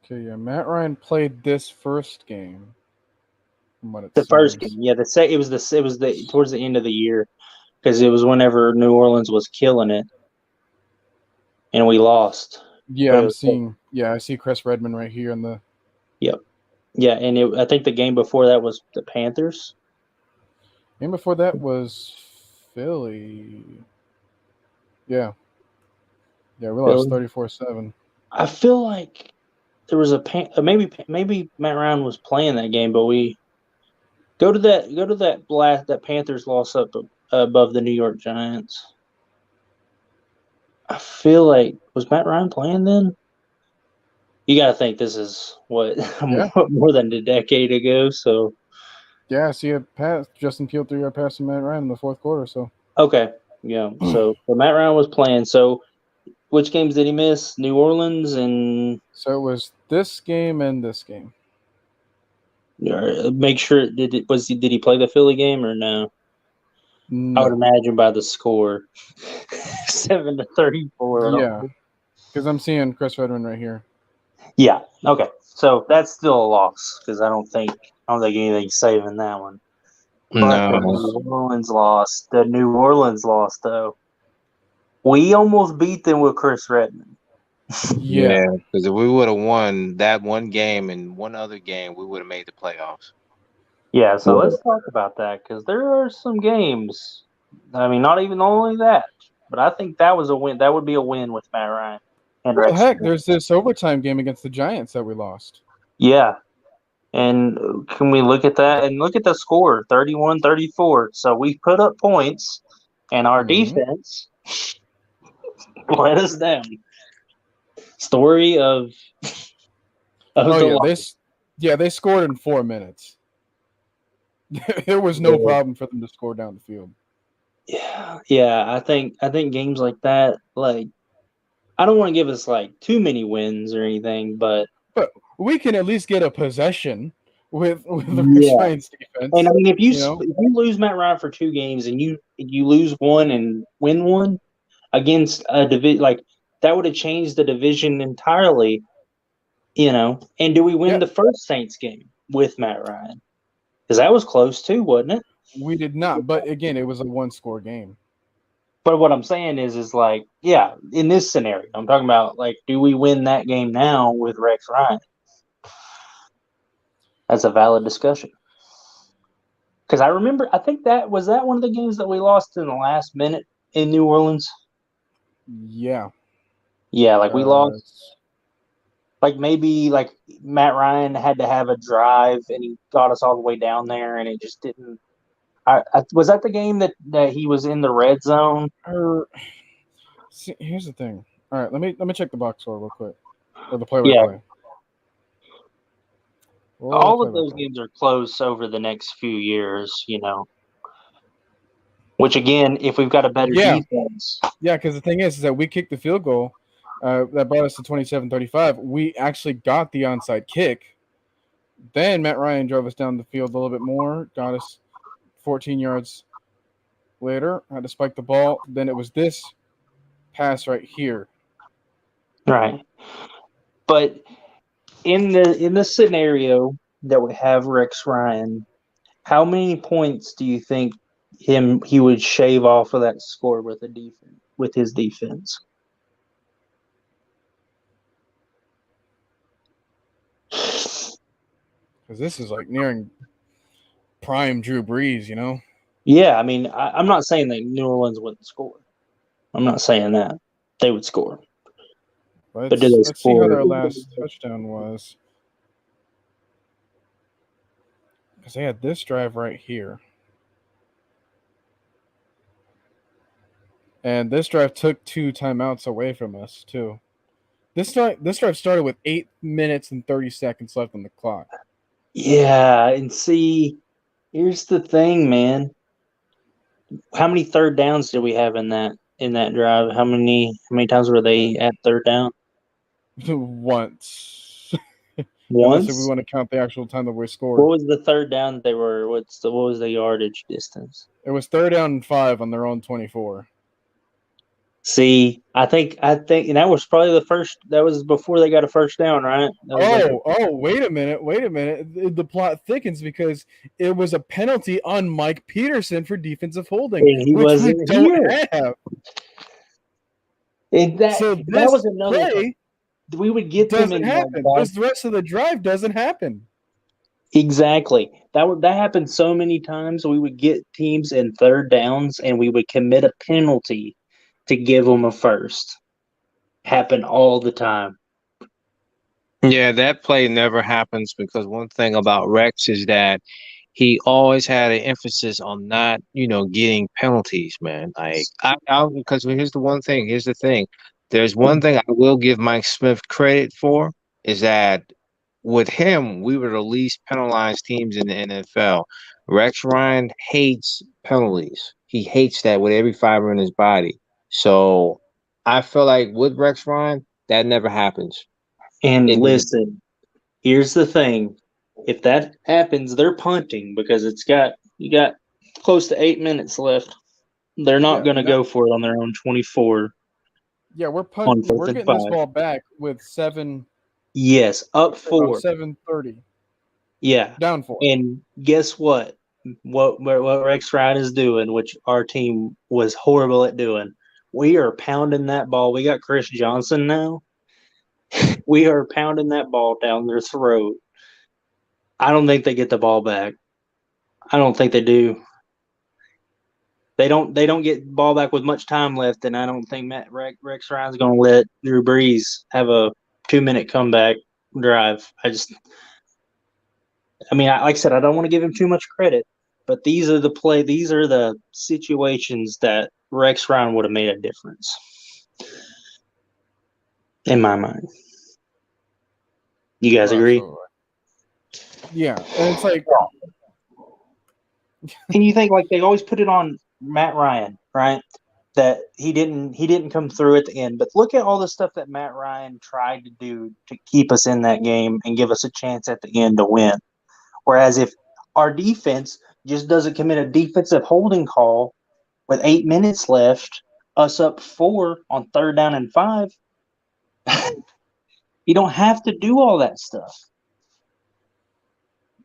Okay, yeah. Matt Ryan played this first game. First game, yeah. It was towards the end of the year because it was whenever New Orleans was killing it, and we lost. Yeah, I see Chris Redmond right here in the. Yep. Yeah, and I think the game before that was the Panthers. Game before that was Philly. Yeah. Yeah, we lost 34-7. I feel like there was maybe Matt Ryan was playing that game, but we go to that blast that Panthers loss up above the New York Giants. I feel like was Matt Ryan playing then? You got to think this is what more than a decade ago. So Yeah, see it pass Justin Field 3-yard pass to Matt Ryan in the fourth quarter. So okay, yeah. So Matt Ryan was playing. So which games did he miss? New Orleans and it was this game and this game. make sure did he play the Philly game or no? I would imagine by the score, 7-34. Yeah, because I'm seeing Chris Redmond right here. Yeah. Okay. So that's still a loss because I don't think anything's saving that one. But No. the New Orleans lost though. We almost beat them with Chris Redmond. Yeah, because if we would have won that one game and one other game, we would have made the playoffs. Yeah, so let's talk about that because there are some games. I mean, not even only that, but I think that was a win. That would be a win with Matt Ryan. And well, heck, there's this overtime game against the Giants that we lost. Yeah. And can we look at that and look at the score, 31-34. So we put up points, and our defense let us down. Story of they scored in 4 minutes. There was no problem for them to score down the field. Yeah. I think games like that, like I don't want to give us like too many wins or anything, but we can at least get a possession with the Giants defense. And I mean, if you lose Matt Ryan for 2 games and you lose one and win one against a division, like that would have changed the division entirely, And do we win the first Saints game with Matt Ryan? Because that was close too, wasn't it? We did not, but again, it was a 1-score game. But what I'm saying is like, yeah, in this scenario, I'm talking about like, do we win that game now with Rex Ryan? That's a valid discussion. Because I think that was one of the games that we lost in the last minute in New Orleans. Yeah. Yeah, like we lost. Like maybe like Matt Ryan had to have a drive and he got us all the way down there and it just didn't. Was that the game that he was in the red zone? See, here's the thing. All right, let me check the box score real quick, or the play-by-play. All of those games are close over the next few years, Which again, if we've got a better defense, because the thing is that we kicked the field goal that brought us to 27-35. We actually got the onside kick. Then Matt Ryan drove us down the field a little bit more, got us 14 yards later. Had to spike the ball. Then it was this pass right here. Right. But in the scenario that we have Rex Ryan, how many points do you think he would shave off of that score with his defense? Because this is like nearing prime Drew Brees, Yeah, I mean, I'm not saying that New Orleans wouldn't score. I'm not saying that they would score. Let's see how their last touchdown was. Because they had this drive right here. And this drive took 2 timeouts away from us, too. This drive started with 8 minutes and 30 seconds left on the clock. Yeah, and see, here's the thing, man. How many third downs did we have in that drive? How many times were they at third down? Once. Once? Unless if we want to count the actual time that we scored. What was the third down that they were? What was the yardage distance? It was 3rd down and 5 on their own 24. See, I think, and that was probably the first. That was before they got a first down, right? Wait a minute. The plot thickens because it was a penalty on Mike Peterson for defensive holding, he wasn't we don't have. That was another play. We would get them in. Because the rest of the drive doesn't happen. Exactly. That happened so many times. We would get teams in third downs, and we would commit a penalty to give them a first. Happen all the time. Yeah, that play never happens because one thing about Rex is that he always had an emphasis on not, getting penalties, man. Like because here's the one thing. Here's the thing. There's one thing I will give Mike Smith credit for is that with him, we were the least penalized teams in the NFL. Rex Ryan hates penalties. He hates that with every fiber in his body. So I feel like with Rex Ryan, that never happens. And It never. listen, here's the thing. If that happens, they're punting because you got close to 8 minutes left. They're not Yeah, going to go for it on their own 24 yeah, we're on punting. fourth We're and getting this 5. ball back with 7. Yes, up 4. 7:30 Yeah. down 4. And guess what? What Rex Ryan is doing, which our team was horrible at doing. We are pounding that ball. We got Chris Johnson now. We are pounding that ball down their throat. I don't think they get the ball back. I don't think they do. They don't get ball back with much time left, and I don't think Rex Ryan's going to let Drew Brees have a 2-minute comeback drive. Like I said, I don't want to give him too much credit, but these are the situations that Rex Ryan would have made a difference in my mind. You guys agree? Absolutely. Yeah, and it's like, And you think like they always put it on Matt Ryan, right? That he didn't come through at the end. But look at all the stuff that Matt Ryan tried to do to keep us in that game and give us a chance at the end to win. Whereas if our defense just doesn't commit a defensive holding call with 8 minutes left, us up 4 on 3rd down and 5, you don't have to do all that stuff.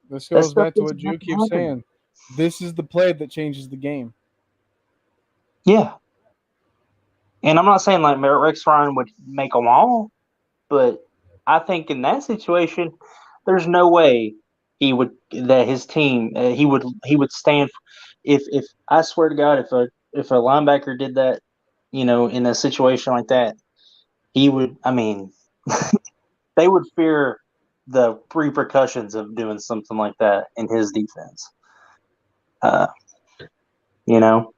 this goes back to what doesn't Drew have to keeps happen. saying. This is the play that changes the game. Yeah. And I'm not saying like Rex Ryan would make them all, but I think in that situation, there's no way his team he would stand. If I swear to God, if a linebacker did that, in a situation like that, he would. I mean, they would fear the repercussions of doing something like that in his defense. You know.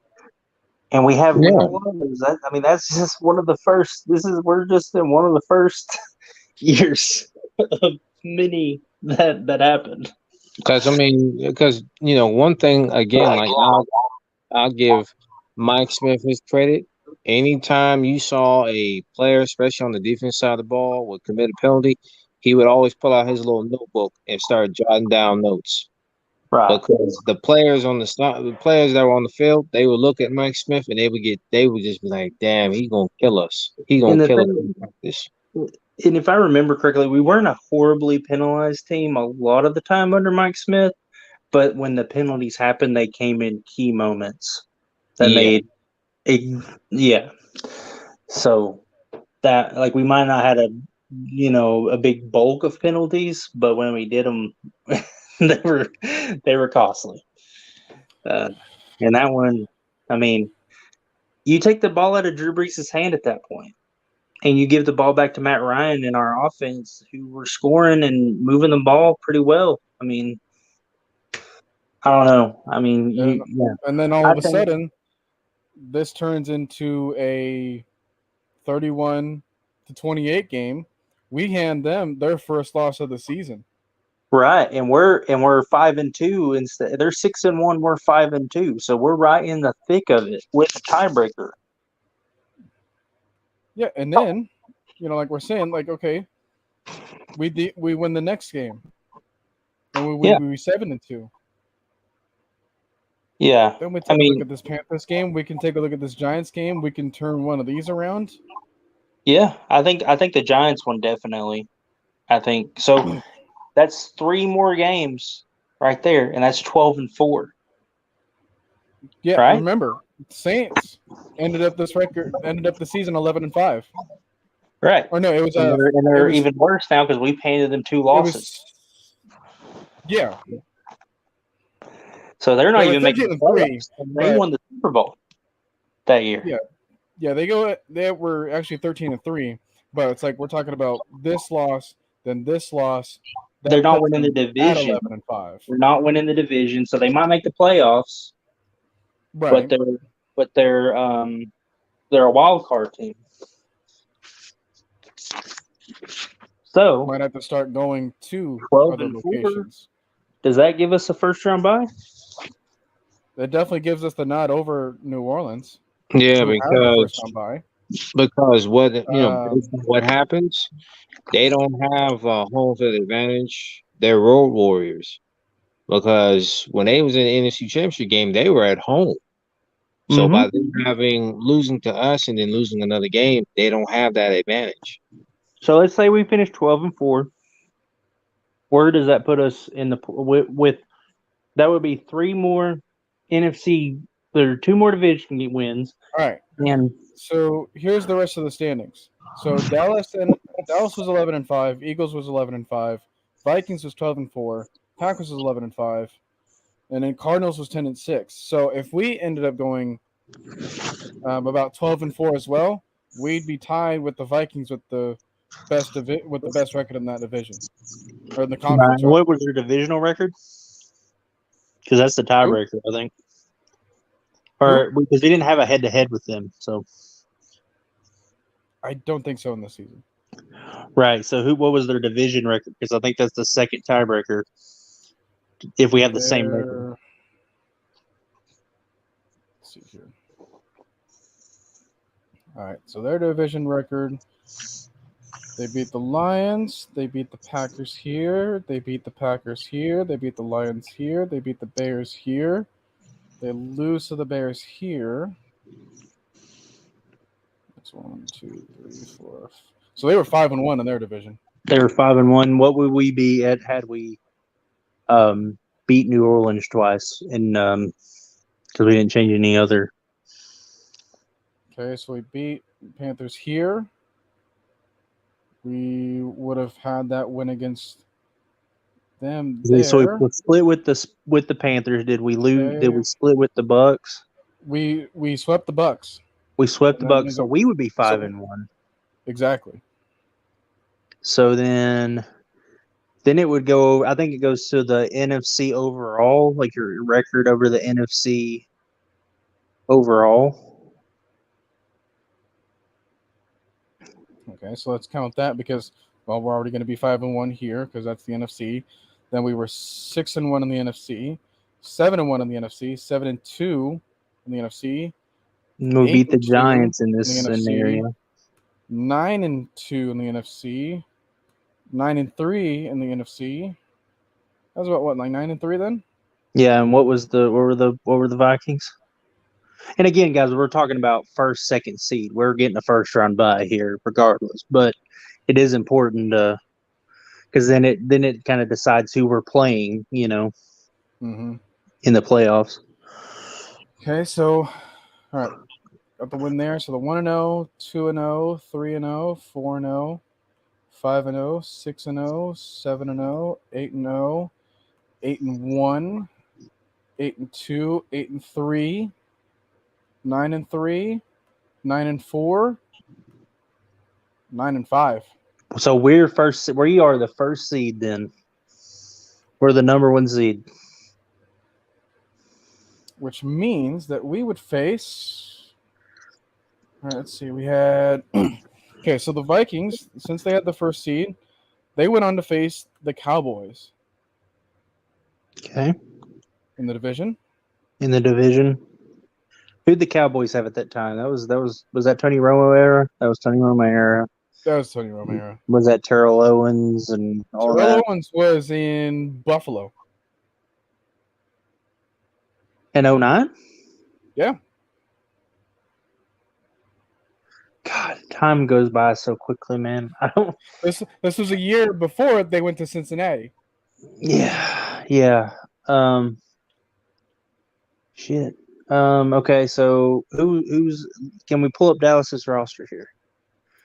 And we have Yeah. a lot of those. That's just one of the first. We're just in one of the first years of many that happened. Because one thing again, like I'll give Mike Smith his credit. Anytime you saw a player, especially on the defense side of the ball, would commit a penalty, he would always pull out his little notebook and start jotting down notes. Right. Because the players that were on the field, they would look at Mike Smith and they would just be like, "Damn, he's gonna kill us. He's gonna kill us in practice." And if I remember correctly, we weren't a horribly penalized team a lot of the time under Mike Smith, but when the penalties happened, they came in key moments that made it. Yeah. So that we might not had a big bulk of penalties, but when we did them, they were costly. And that one, you take the ball out of Drew Brees' hand at that point, and you give the ball back to Matt Ryan and our offense, who were scoring and moving the ball pretty well. I don't know. And then all of a sudden, this turns into a 31-28 game. We hand them their first loss of the season. Right, and we're 5-2 instead. They're 6-1. We're 5-2, so we're right in the thick of it with the tiebreaker. Yeah, and then like we're saying, okay, we win the next game, and we 7-2. Yeah, Then we take a look at this Panthers game. We can take a look at this Giants game. We can turn one of these around. Yeah, I think the Giants one definitely. I think so. That's 3 more games right there, and that's 12-4. Yeah, right? Remember, Saints ended up the season 11-5. Right. Or no, it was and they're even worse now because we painted them 2 losses. Yeah. So they're not even making the playoffs. They won the Super Bowl that year. Yeah. Yeah, they were actually 13-3, but it's like we're talking about this loss then this loss, that They're not puts winning the them at division. 11-5. They're not winning the division, so they might make the playoffs, Right. but they're a wild card team. So Might have to start going to 12 other and 4. locations. Does that give us a first round bye? That definitely gives us the nod over New Orleans. Yeah, who had the first round bye. because what based on Um, what happens, they don't have home field advantage. They're road warriors because when they was in the NFC Championship game, they were at home. So Mhm. by them losing to us and then losing another game, they don't have that advantage. So let's say we finish 12 and 4. Where does that put us in the with that would be 3 more NFC. There are 2 more division wins. all right. And So here's the rest of the standings. So Dallas was 11-5. Eagles was 11-5. Vikings was 12-4. Packers was 11-5. And then Cardinals was 10-6. So if we ended up going about 12-4 as well, we'd be tied with the Vikings with the best record in that division or in the conference. what was your divisional record? Because that's the tiebreaker, I think. Or because we didn't have a head to head with them, so I don't think so in this season. right. So what was their division record? Because I think that's the second tiebreaker. If we have the same record. Let's see here. All right, so their division record. They beat the Lions. They beat the Packers here. They beat the Packers here. They beat the Lions here. They beat the Bears here. They lose to the Bears here. That's 1, 2, 3, 4. So they were 5-1 in their division. They were 5-1. What would we be at had we beat New Orleans twice? And because we didn't change any other. Okay, so we beat Panthers here. We would have had that win against them there. So we split with the Panthers. Did we lose? Okay. Did we split with the Bucks? We swept the Bucks. We swept the Bucks, so we would be 5-1. Exactly. So then it would go. I think it goes to the NFC overall, like your record over the NFC overall. Okay, so let's count that because we're already going to be 5-1 here because that's the NFC. Then we were 6-1 in the NFC, 7-1 in the NFC, 7-2 in the NFC. We beat the Giants in this scenario. 9-2 in the NFC, 9-3 in the NFC. That was about what, like 9-3 then? Yeah, and what were the Vikings? And again, guys, we're talking about first, second seed. We're getting a first round bye here, regardless. But it is important because then it kind of decides who we're playing, in the playoffs. Okay, so all right, got the win there. So the 1-0, 2-0, 3-0, 4-0, 5-0, 6-0, 7-0, 8-0, 8-1, 8-2, 8-3, 9-3, 9-4, 9-5. So we're first. We are the first seed. Then we're the number 1 seed, which means that we would face. All right, let's see. We had. Okay, so the Vikings, since they had the first seed, they went on to face the Cowboys. Okay. In the division. Who'd the Cowboys have at that time? Was that Tony Romo era? That was Tony Romo era. That was Tony Romo era. Was that Terrell Owens and all that? Terrell Owens was in Buffalo. In 2009? Yeah. God, time goes by so quickly, man. I don't. This was a year before they went to Cincinnati. Yeah. Shit. Okay, so who's? Can we pull up Dallas's roster here?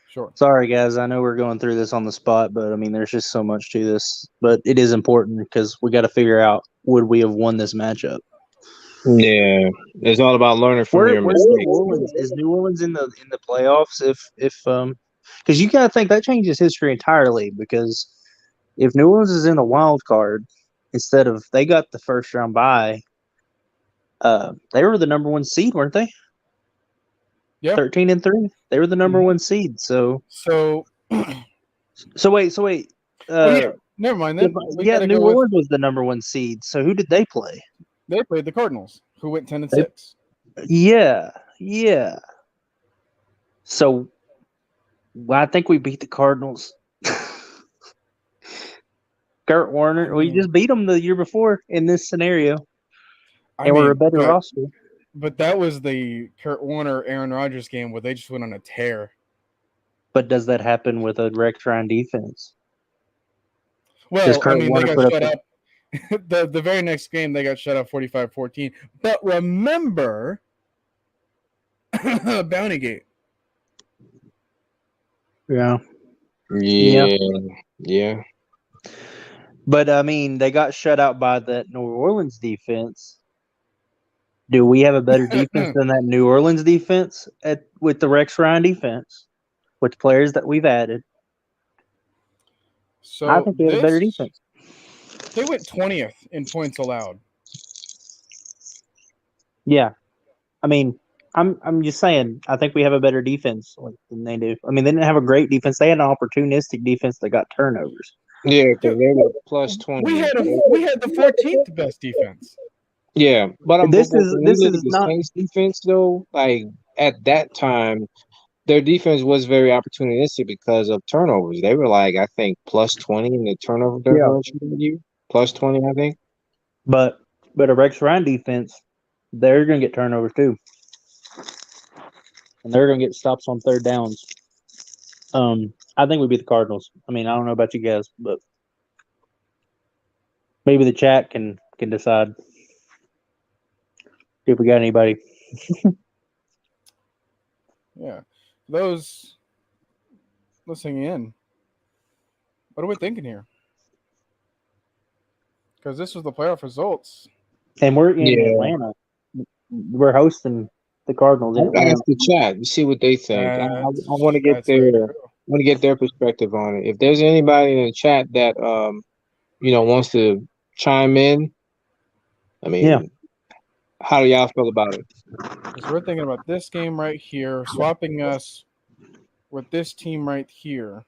Sure. Sorry, guys. I know we're going through this on the spot, but I mean, there's just so much to this. But it is important because we got to figure out, would we have won this matchup? Yeah, it's all about learning from your mistakes. Is New Orleans in the playoffs? If because you got to think that changes history entirely because if New Orleans is in the wild card instead of they got the first round bye, they were the number 1 seed, weren't they? Yep. 13-3. They were the number 1 seed. So wait. yeah, never mind then. New Orleans was the number 1 seed. So who did they play? They played the Cardinals, who went 10-6. Yeah. So I think we beat the Cardinals. Kurt Warner, we just beat them the year before in this scenario, and we're a better roster. But that was the Kurt Warner, Aaron Rodgers game where they just went on a tear. But does that happen with a Rex Ryan defense? Well, they got shut up. The very next game, they got shut up 45-14. But remember, Bountygate. Yeah. But, I mean, they got shut out by that New Orleans defense. Do we have a better defense than that New Orleans defense with the Rex Ryan defense, with the players that we've added? So I think we have a better defense. They went 20th in points allowed. Yeah. I mean, I'm just saying, I think we have a better defense than they do. I mean, they didn't have a great defense. They had an opportunistic defense that got turnovers. Yeah, because they were plus 20. We had the 14th best defense. Yeah, but this is not Saints defense though. Like at that time, their defense was very opportunistic because of turnovers. They were like, I think, plus 20 in the turnover differential. Plus 20, I think. But a Rex Ryan defense, they're going to get turnovers too, and they're going to get stops on third downs. I think we beat the Cardinals. I mean, I don't know about you guys, but maybe the chat can decide. See if we got anybody. Yeah. Those listening in, what are we thinking here? Because this was the playoff results. And we're in Atlanta. We're hosting the Cardinals. Ask the chat and see what they think. I want to get their perspective on it. If there's anybody in the chat that wants to chime in, I mean, how do y'all feel about it? Because we're thinking about this game right here, swapping us with this team right here.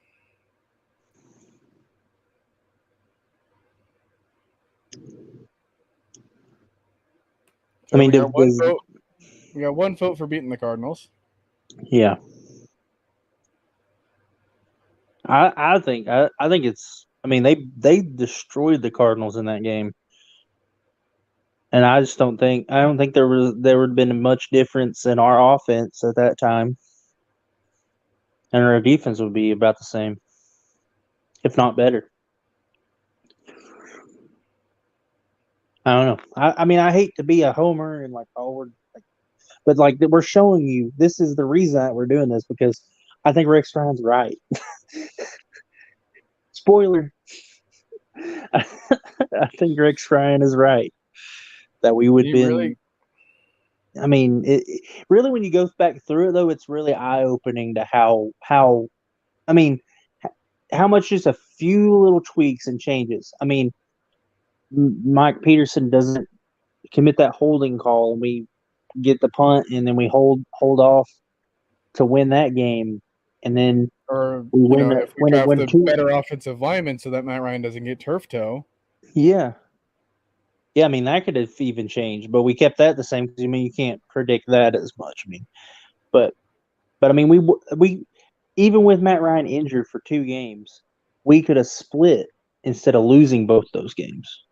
So I mean, we got one vote for beating the Cardinals. Yeah. I think it's. I mean, they destroyed the Cardinals in that game. And I just don't think there would have been much difference in our offense at that time, and our defense would be about the same, if not better. I don't know. I mean, I hate to be a homer and but we're showing you this is the reason that we're doing this, because I think Rex Ryan's right. Spoiler. I think Rex Ryan is right. That we would be. Really? I mean, really, when you go back through it, though, it's really eye-opening to how much just a few little tweaks and changes. I mean, Mike Peterson doesn't commit that holding call, and we get the punt, and then we hold off to win that game, and then we win if we have the better offensive lineman so that Matt Ryan doesn't get turf toe. Yeah. Yeah, I mean, that could have even changed, but we kept that the same because, I mean, you can't predict that as much. I mean, but I mean, we even with Matt Ryan injured for 2 games, we could have split instead of losing both those games.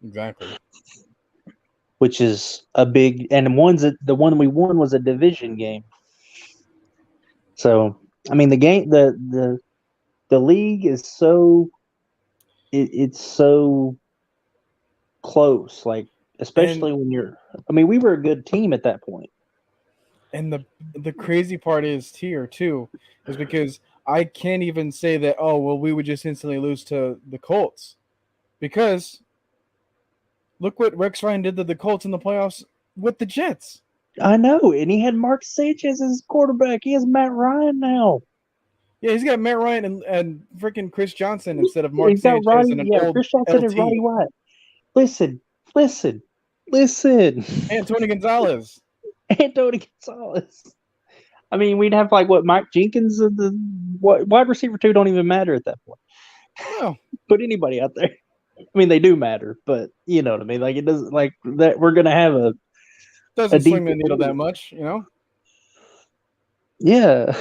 Exactly. Which is a big, and the one we won was a division game. So, I mean, the league is so it's so close, especially when you're. I mean, we were a good team at that point. And the crazy part is here too, is because I can't even say that. Oh well, we would just instantly lose to the Colts, because look what Rex Ryan did to the Colts in the playoffs with the Jets. I know, and he had Mark Sanchez as his quarterback. He has Matt Ryan now. Yeah, he's got Matt Ryan and freaking Chris Johnson instead of Mark He's got Sanchez Roddy, and an old Chris Johnson and Roddy LT. White. Listen. And Tony Gonzalez. And Tony Gonzalez. I mean, we'd have like what Mike Jenkins and the wide receiver 2 don't even matter at that point. No. Put anybody out there. I mean, they do matter, but you know what I mean. Like it doesn't like that. We're gonna have a Doesn't swing the decent needle league. that much, you know? Yeah.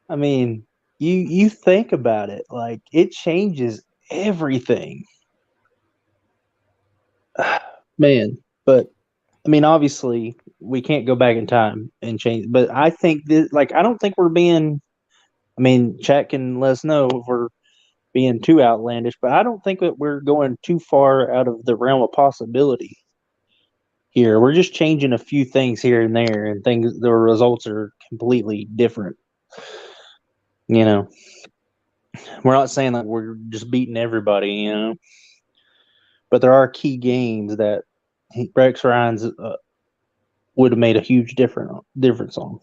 I mean, you think about it, like it changes everything. Man, but I mean, obviously we can't go back in time and change, but I think that like I don't think we're being I mean, chat can let us know if we're being too outlandish, but I don't think that we're going too far out of the realm of possibility here. We're just changing a few things here and there, and things the results are completely different. You know, we're not saying that we're just beating everybody, you know, but there are key games that Rex Ryan's would have made a huge difference on.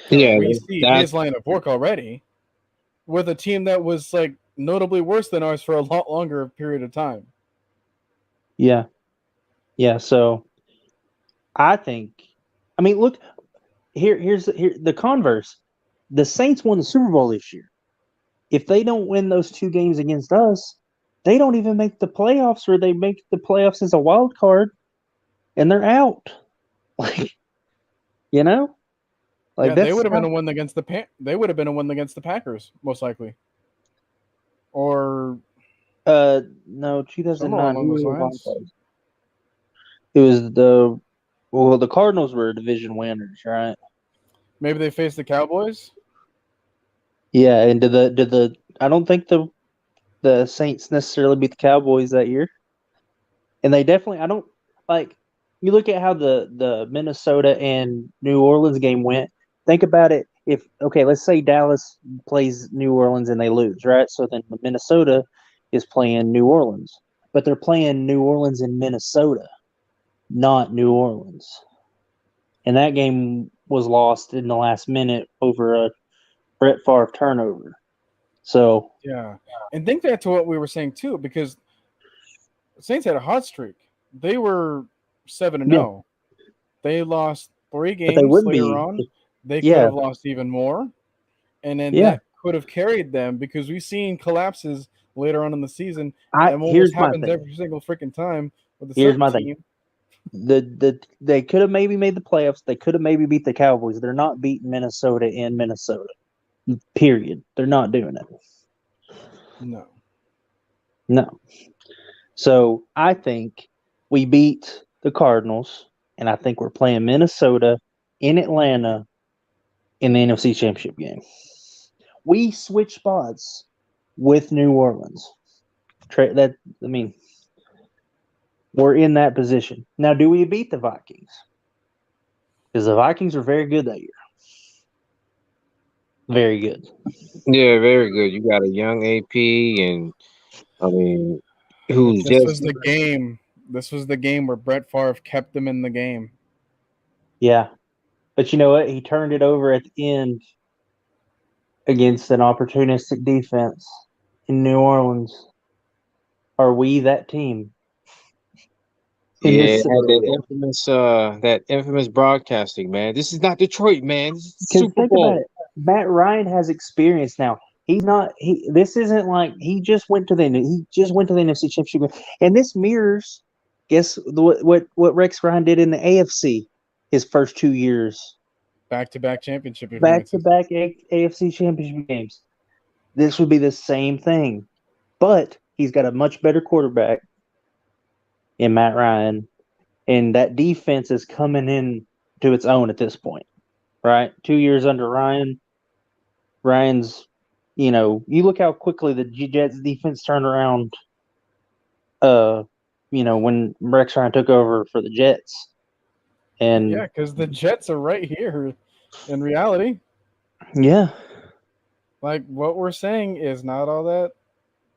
Yeah, We see his line of work already with a team that was like notably worse than ours for a lot longer period of time. Yeah. So I think, I mean, look, here's the converse. The Saints won the Super Bowl this year. If they don't win those 2 games against us, they don't even make the playoffs, or they make the playoffs as a wild card, and they're out. Like, you know, like yeah, they would have been a win against they would have been a win against the Packers most likely, or no, 2009. along those lines. It was the Cardinals were division winners, right? Maybe they faced the Cowboys. Yeah, and did the I don't think the Saints necessarily beat the Cowboys that year, and they definitely I don't like. You look at how the Minnesota and New Orleans game went. Think about it. If let's say Dallas plays New Orleans and they lose, right? So then Minnesota is playing New Orleans, but they're playing New Orleans in Minnesota, not New Orleans. And that game was lost in the last minute over a Brett Favre turnover. So yeah, and think back to what we were saying too, because the Saints had a hot streak. They were 7-0. They lost 3 games later on. They could have lost even more, and then that could have carried them because we've seen collapses later on in the season. And almost happens every single freaking time with the team. They could have maybe made the playoffs. They could have maybe beat the Cowboys. They're not beating Minnesota in Minnesota. Period. They're not doing it. No. So I think we beat the Cardinals, and I think we're playing Minnesota in Atlanta in the NFC Championship game. We switch spots with New Orleans. We're in that position. Now, do we beat the Vikings? Because the Vikings are very good that year. Very good. Yeah, very good. You got a young AP, and I mean, this was the game. This was the game where Brett Favre kept them in the game. Yeah. But you know what? He turned it over at the end against an opportunistic defense in New Orleans. Are we that team? Yeah, that infamous broadcasting, man. This is not Detroit, man. This is Super Bowl. About it. Matt Ryan has experience now. He's not. This isn't like he just went to the NFC Championship, and this mirrors. Guess what Rex Ryan did in the AFC his first 2 years. Back-to-back championship. Back-to-back AFC Championship games. This would be the same thing, but he's got a much better quarterback in Matt Ryan, and that defense is coming in to its own at this point, right? 2 years under Ryan's, you look how quickly the Jets defense turned around, when Rex Ryan took over for the Jets. And yeah, because the Jets are right here in reality. Yeah. Like what we're saying is not all that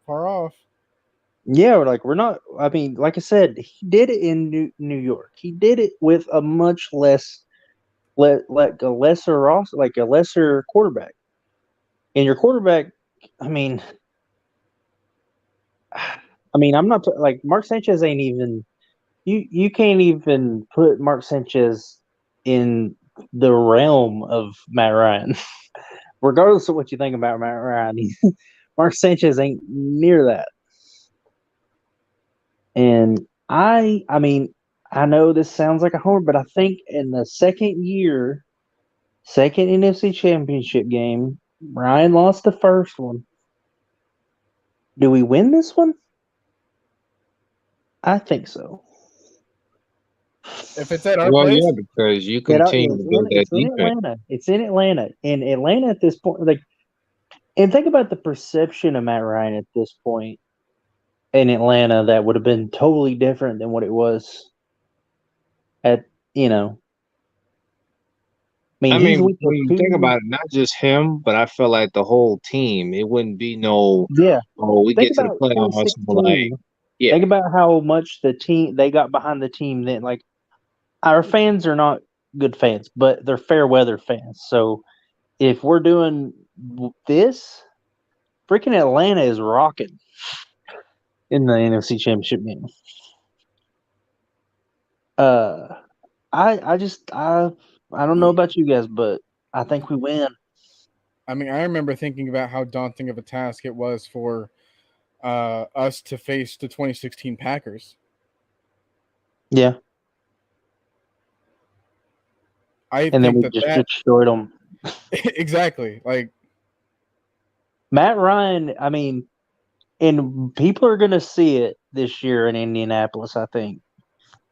far off. Yeah, we're not. I mean, like I said, he did it in New York. He did it with a much less, a lesser quarterback. And your quarterback, I mean, I'm not like Mark Sanchez ain't even. You can't even put Mark Sanchez in the realm of Matt Ryan. Regardless of what you think about Matt Ryan, Mark Sanchez ain't near that. And I know this sounds like a homer, but I think in the second NFC Championship game, Ryan lost the first one. Do we win this one? I think so. If it's at our Well, place, yeah, because you continue to build that It's in defense. Atlanta. It's in Atlanta. And Atlanta at this point, like, and think about the perception of Matt Ryan at this point in Atlanta that would have been totally different than what it was at, I he's mean, week when you think two. about it, not just him, but I feel like the whole team. It wouldn't be no, Yeah. oh, we Think get to the about playoffs, we're like, 2016. yeah. Think about how much they got behind the team then. Like, our fans are not good fans, but they're fair weather fans. So if we're doing this, freaking Atlanta is rocking in the NFC Championship game. I don't know about you guys, but I think we win. I remember thinking about how daunting of a task it was for us to face the 2016 Packers. Yeah. And then we just destroyed them. Exactly. Like Matt Ryan, and people are going to see it this year in Indianapolis, I think.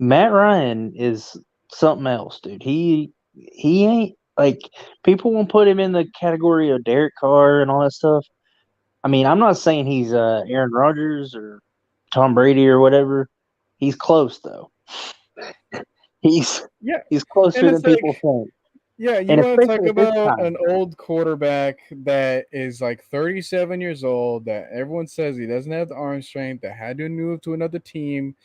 Matt Ryan is something else, dude. He ain't like people won't put him in the category of Derek Carr and all that stuff. I'm not saying he's Aaron Rodgers or Tom Brady or whatever. He's close though. He's closer than people think. Yeah, you want to talk about an old quarterback that is like 37 years old, that everyone says he doesn't have the arm strength, that had to move to another team.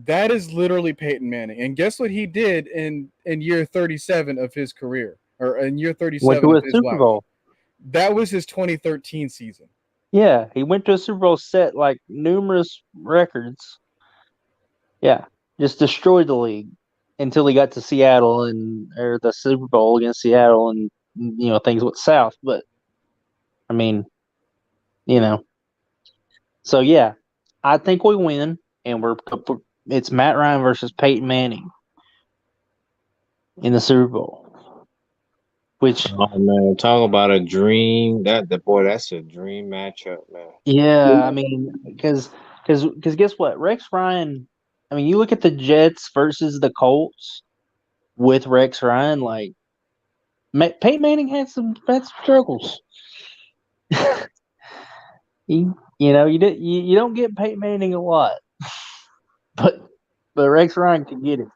That is literally Peyton Manning. And guess what he did in year 37 of his career, or in year 37 of his Super life? Bowl. That was his 2013 season. Yeah, he went to a Super Bowl, set like numerous records. Yeah, just destroyed the league until he got to Seattle or the Super Bowl against Seattle, and things went south. But so yeah, I think we win, and it's Matt Ryan versus Peyton Manning in the Super Bowl. Which, oh man, talk about a dream. That's a dream matchup, man. Yeah, because guess what, Rex Ryan. You look at the Jets versus the Colts with Rex Ryan. Like, Peyton Manning had some struggles. You don't get Peyton Manning a lot, but Rex Ryan can get it.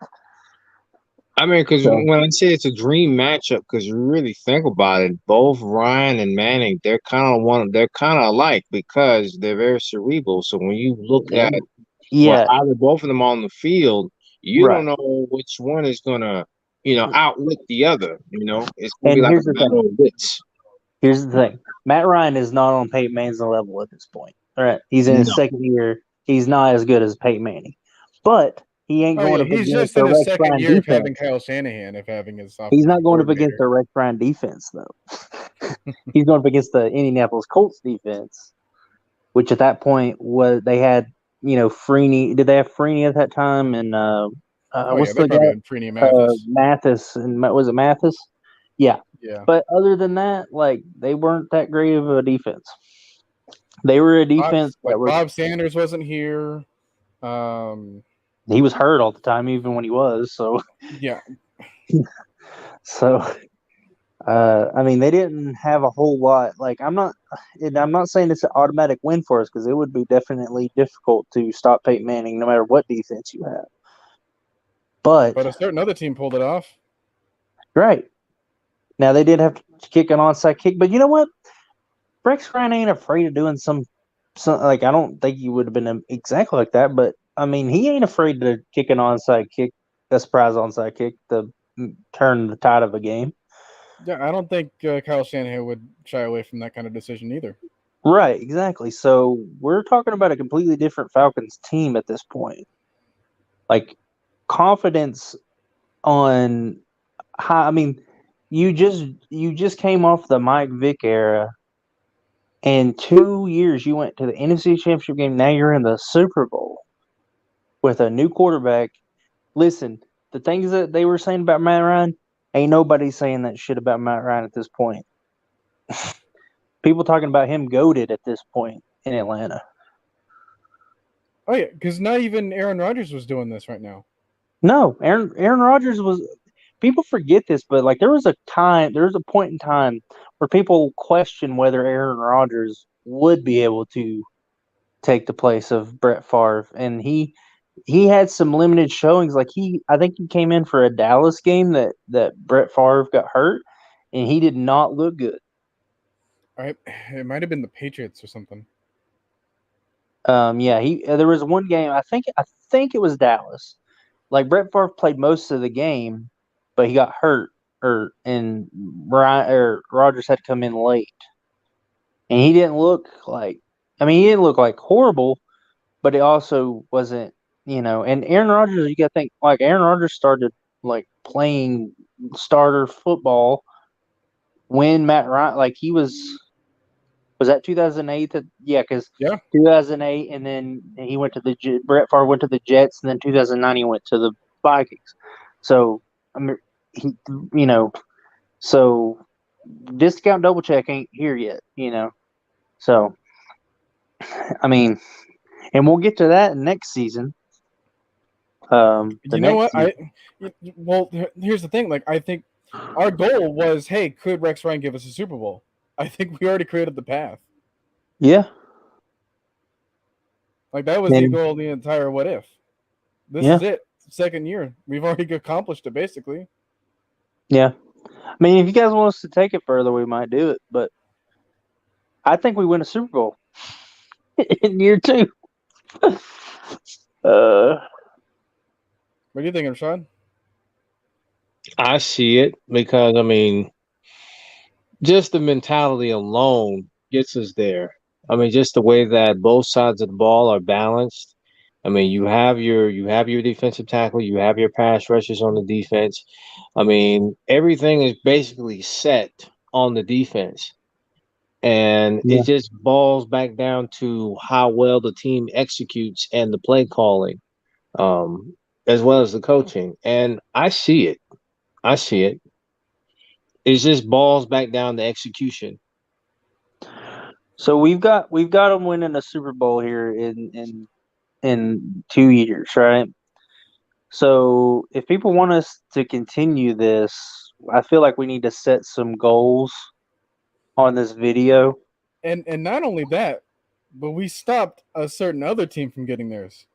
Because when I say it's a dream matchup, because you really think about it, both Ryan and Manning, they're kind of alike because they're very cerebral. So when you look at either both of them on the field, you don't know which one is gonna, outwit the other. It's gonna be like a battle of wits. Here's the thing: Matt Ryan is not on Peyton Manning's level at this point. All right, he's in his second year. He's not as good as Peyton Manning, but he ain't going up against he's just in his second year of having Kyle Shanahan, of having his offensive He's not going up against the Rex Ryan defense, though. He's going up against the Indianapolis Colts defense, which at that point they had, Freeney. Did they have Freeney at that time? And what's the guy? Freeney, Mathis. And was it Mathis? Yeah. Yeah. But other than that, like, they weren't that great of a defense. They were a defense Bob Sanders wasn't here. He was hurt all the time, even when he was. So yeah. So, they didn't have a whole lot. Like, I'm not saying it's an automatic win for us, because it would be definitely difficult to stop Peyton Manning no matter what defense you have. But a certain other team pulled it off. Right. Now, they did have to kick an onside kick, but you know what? Rex Ryan ain't afraid of doing some like, I don't think he would have been exactly like that, but he ain't afraid to kick an onside kick, a surprise onside kick, to turn the tide of a game. Yeah, I don't think Kyle Shanahan would shy away from that kind of decision either. Right, exactly. So we're talking about a completely different Falcons team at this point. Like confidence on high. I mean, you just came off the Mike Vick era, and 2 years you went to the NFC Championship game. Now you're in the Super Bowl with a new quarterback. Listen, the things that they were saying about Matt Ryan, ain't nobody saying that shit about Matt Ryan at this point. People talking about him goated at this point in Atlanta. Oh yeah, because not even Aaron Rodgers was doing this right now. No, Aaron Rodgers was. People forget this, but like there was a point in time where people questioned whether Aaron Rodgers would be able to take the place of Brett Favre, and he had some limited showings. Like I think he came in for a Dallas game that Brett Favre got hurt, and he did not look good. All right, it might have been the Patriots or something. Yeah, there was one game. I think it was Dallas. Like Brett Favre played most of the game, but he got hurt, and Rodgers had to come in late, and he didn't look like. I mean, he didn't look like horrible, but it also wasn't. And Aaron Rodgers, you got to think like Aaron Rodgers started like playing starter football when Matt Ryan, like he was that 2008? Yeah, because Yeah. 2008, and then he went to Brett Favre went to the Jets, and then 2009 he went to the Vikings. So I mean, so discount double check ain't here yet. So I mean, and we'll get to that next season. You know what? Well, here's the thing. Like, I think our goal was, hey, could Rex Ryan give us a Super Bowl? I think we already created the path. Yeah. Like that was the goal of the entire what if. This is it. Second year. We've already accomplished it basically. Yeah. I mean, if you guys want us to take it further, we might do it, but I think we win a Super Bowl in year 2. What do you think, Rashad? I see it because I mean, just the mentality alone gets us there. I mean, just the way that both sides of the ball are balanced. I mean, you have your defensive tackle, you have your pass rushers on the defense. I mean, everything is basically set on the defense. And it just boils back down to how well the team executes and the play calling, as well as the coaching. And I see it. It just balls back down to execution. So we've got them winning a Super Bowl here in 2 years, right? So if people want us to continue this, I feel like we need to set some goals on this video. And not only that, but we stopped a certain other team from getting theirs.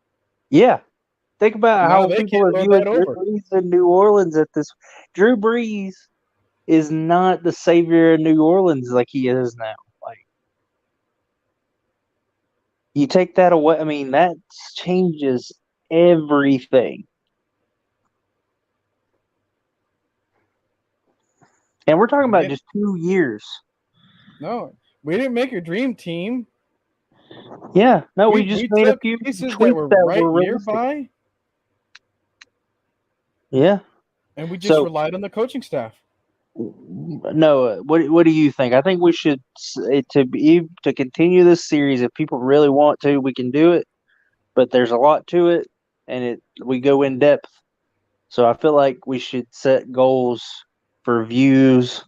Yeah. Think about Now how people are viewing Drew Brees in New Orleans at this. Drew Brees is not the savior of New Orleans like he is now. Like, you take that away, I mean, that changes everything. And we're talking about just 2 years. No, we didn't make your dream team. Yeah, no, we just made a few pieces tweaks that were nearby. Yeah, and we just relied on the coaching staff. No, what do you think? I think we should to continue this series. If people really want to, we can do it. But there's a lot to it, and we go in depth. So I feel like we should set goals for views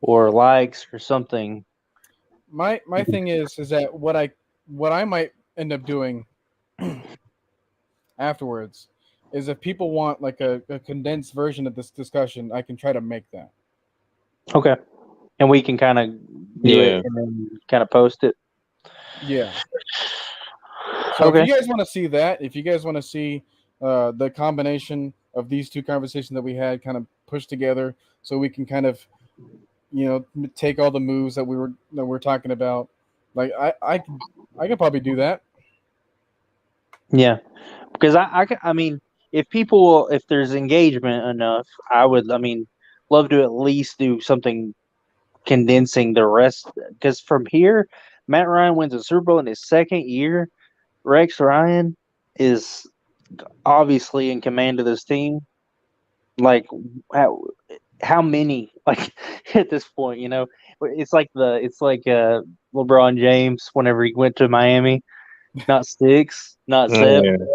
or likes or something. My thing is that what I might end up doing afterwards is if people want like a condensed version of this discussion, I can try to make that. Okay. And we can kind of do it and then kind of post it. Yeah. So if you guys want to see that, if you guys want to see the combination of these two conversations that we had kind of pushed together so we can kind of, take all the moves that we're talking about, like I could probably do that. Yeah. Because I mean, if there's engagement enough, love to at least do something condensing the rest. Because from here, Matt Ryan wins a Super Bowl in his second year. Rex Ryan is obviously in command of this team. Like how many? Like at this point, it's like LeBron James whenever he went to Miami. Not 6, not 7,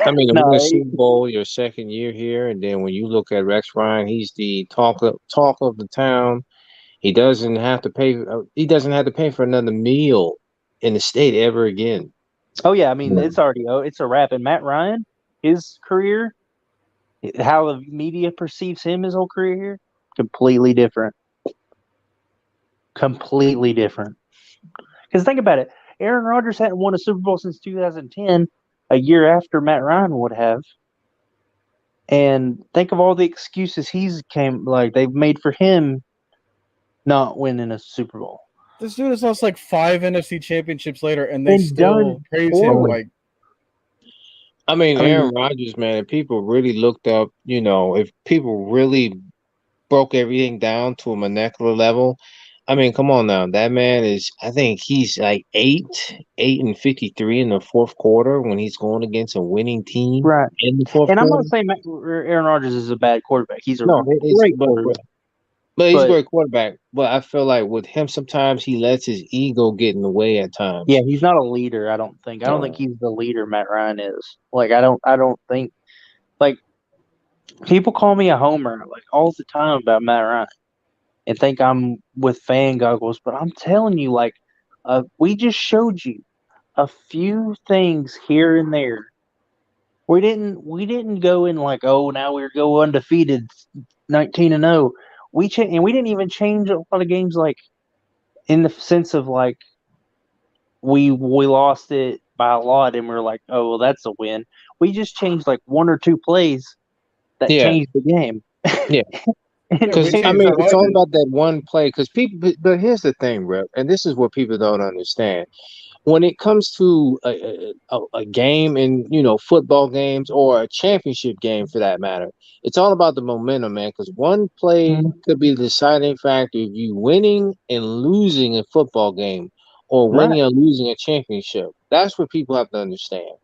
I mean, to not win a 8. Super Bowl your second year here, and then when you look at Rex Ryan, he's the talk of the town. He doesn't have to pay. He doesn't have to pay for another meal in the state ever again. Oh yeah, I mean it's a wrap. And Matt Ryan, his career, how the media perceives him his whole career here, completely different. Completely different. Because think about it, Aaron Rodgers hadn't won a Super Bowl since 2010, a year after Matt Ryan would have. And think of all the excuses they've made for him not winning a Super Bowl. This dude has lost like 5 NFC championships later, and they still praise him. Like, I mean, Aaron Rodgers, man, if people really looked up, if people really broke everything down to a molecular level, I mean, come on now. That man I think he's like 8-53 in the fourth quarter when he's going against a winning team. Right. In the fourth and quarter. I'm not saying Aaron Rodgers is a bad quarterback. He's a great quarterback. But he's a great quarterback. But I feel like with him, sometimes he lets his ego get in the way at times. Yeah, he's not a leader, I don't think. I don't think he's the leader Matt Ryan is. Like, I don't think, like, people call me a homer, like, all the time about Matt Ryan and think I'm with fan goggles. But I'm telling you, like, we just showed you a few things here and there. We didn't go in like, oh, now we're go undefeated, 19-0. We didn't even change a lot of games, like in the sense of like we lost it by a lot, and we're like, oh well, that's a win. We just changed like 1 or 2 plays that changed the game. Yeah, because I mean, it's all about that one play. Because people, but here's the thing, Rep, and this is what people don't understand. When it comes to a game in football games or a championship game for that matter, it's all about the momentum, man. Because one play could be the deciding factor of you winning and losing a football game, or winning or losing a championship. That's what people have to understand.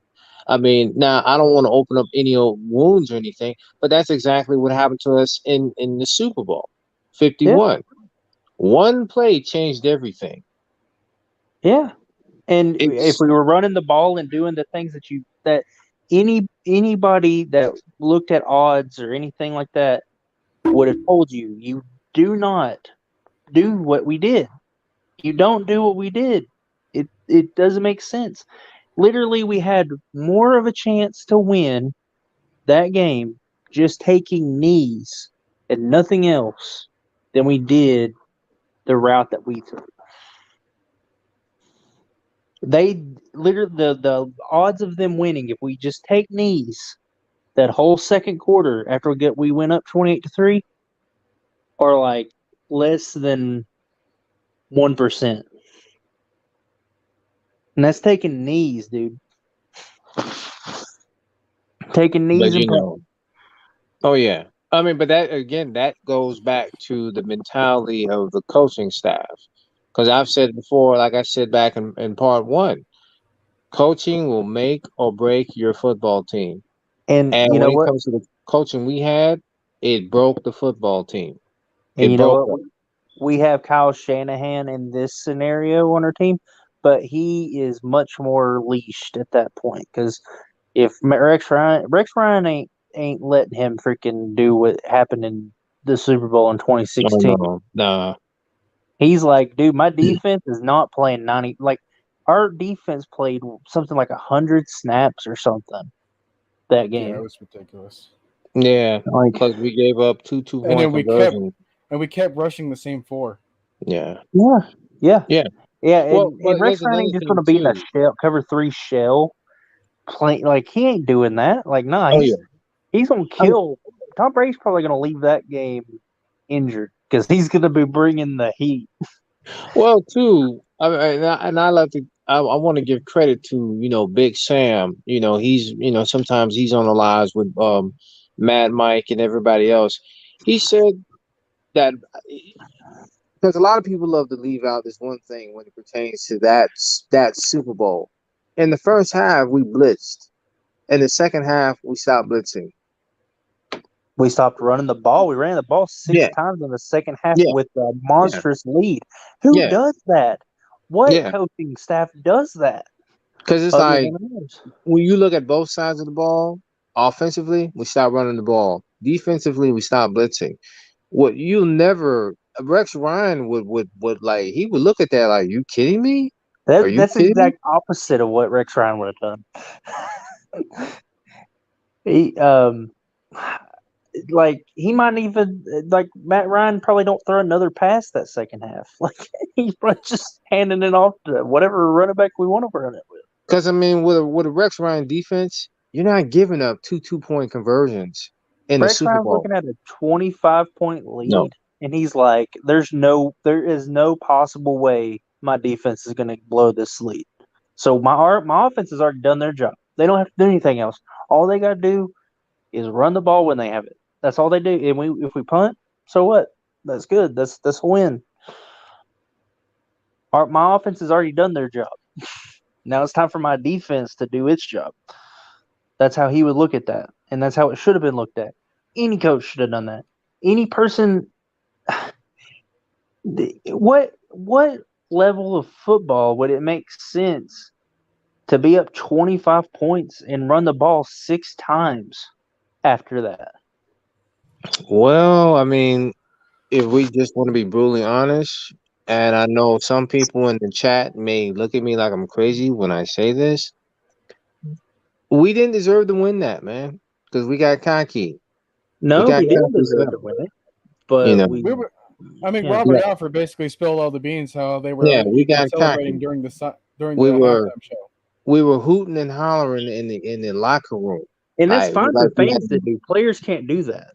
I mean, now I don't want to open up any old wounds or anything, but that's exactly what happened to us in the Super Bowl 51. Yeah. One play changed everything. Yeah. And if we were running the ball and doing the things that anybody that looked at odds or anything like that would have told you, you do not do what we did. You don't do what we did. It doesn't make sense. Literally, we had more of a chance to win that game just taking knees and nothing else than we did the route that we took. They literally the odds of them winning if we just take knees that whole second quarter after we went up 28-3 are like less than 1%. And that's taking knees, dude. Taking knees and oh yeah. I mean, but that goes back to the mentality of the coaching staff. Because I've said before, like I said back in part 1, coaching will make or break your football team. And when it comes to the coaching we had, it broke the football team. And you know what? We have Kyle Shanahan in this scenario on our team, but he is much more leashed at that point. Because if Rex Ryan ain't letting him freaking do what happened in the Super Bowl in 2016. No. He's like, dude, my defense is not playing 90. Like, our defense played something like 100 snaps or something that game. Yeah, it was ridiculous. Yeah, because we gave up two point conversions. And we kept rushing the same 4. Yeah. And Rex Ryan ain't just going to be in a shell, cover 3 shell. Like, he ain't doing that. Like, he's going to kill. Tom Brady's probably going to leave that game injured because he's going to be bringing the heat. Well, too, I love to. I want to give credit to Big Sam. He's sometimes he's on the lives with Mad Mike and everybody else. He said that because a lot of people love to leave out this one thing when it pertains to that Super Bowl. In the first half, we blitzed. In the second half, we stopped blitzing. We stopped running the ball. We ran the ball six times in the second half with a monstrous lead. Who does that? What coaching staff does that? Because it's like when you look at both sides of the ball, offensively, we stopped running the ball. Defensively, we stopped blitzing. What you'll never Rex Ryan would like he would look at that like, you kidding me? That's the exact opposite of what Rex Ryan would have done. He he might even Matt Ryan probably don't throw another pass that second half. Like he's just handing it off to whatever running back we want to run it with. Because I mean, with a Rex Ryan defense, you're not giving up 2-2-point conversions in the Super Bowl. Rex Ryan's looking at a 25-point lead, and he's like, there is no possible way my defense is going to blow this lead. So my offense has already done their job. They don't have to do anything else. All they got to do is run the ball when they have it. That's all they do. And if we punt, so what? That's good. That's a win. My offense has already done their job. Now it's time for my defense to do its job. That's how he would look at that. And that's how it should have been looked at. Any coach should have done that. Any person what level of football would it make sense to be up 25 points and run the ball 6 times after that? Well, I mean, if we just want to be brutally honest, and I know some people in the chat may look at me like I'm crazy when I say this, we didn't deserve to win that, man, because we got cocky. No, we didn't deserve to win it. But Robert Alford basically spilled all the beans how they were we got celebrating cocky. during the halftime show. We were hooting and hollering in the locker room. And that's fine for fans to do. Players can't do that.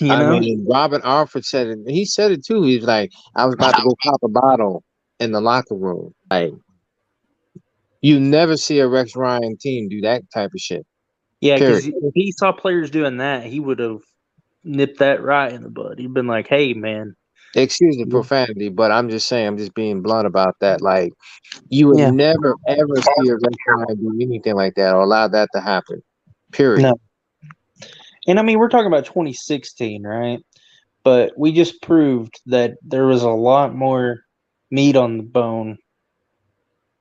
I mean, Robert Alford said it. He said it too. He was like, I was about to go pop a bottle in the locker room. Like, you never see a Rex Ryan team do that type of shit. Yeah, because if he saw players doing that, he would have nipped that right in the bud. He'd been like, hey, man. Excuse the profanity, but I'm just saying, I'm just being blunt about that. Like, you would never, ever see a Rex Ryan do anything like that or allow that to happen. Period. No. And, I mean, we're talking about 2016, right? But we just proved that there was a lot more meat on the bone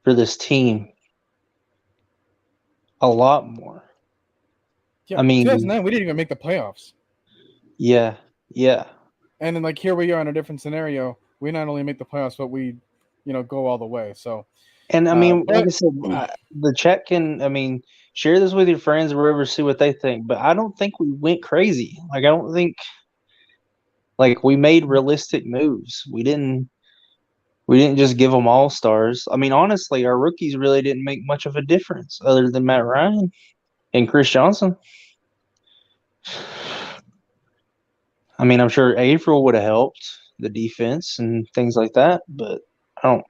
for this team. A lot more. Yeah, I mean, 2009, we didn't even make the playoffs. Yeah. And then, here we are in a different scenario. We not only make the playoffs, but we, go all the way. So, and I mean, like I said, the chat can, share this with your friends or wherever, see what they think. But I don't think we went crazy. I don't think, we made realistic moves. We didn't just give them all stars. I mean, honestly, our rookies really didn't make much of a difference other than Matt Ryan and Chris Johnson. I mean, I'm sure Avril would have helped the defense and things like that, but I don't.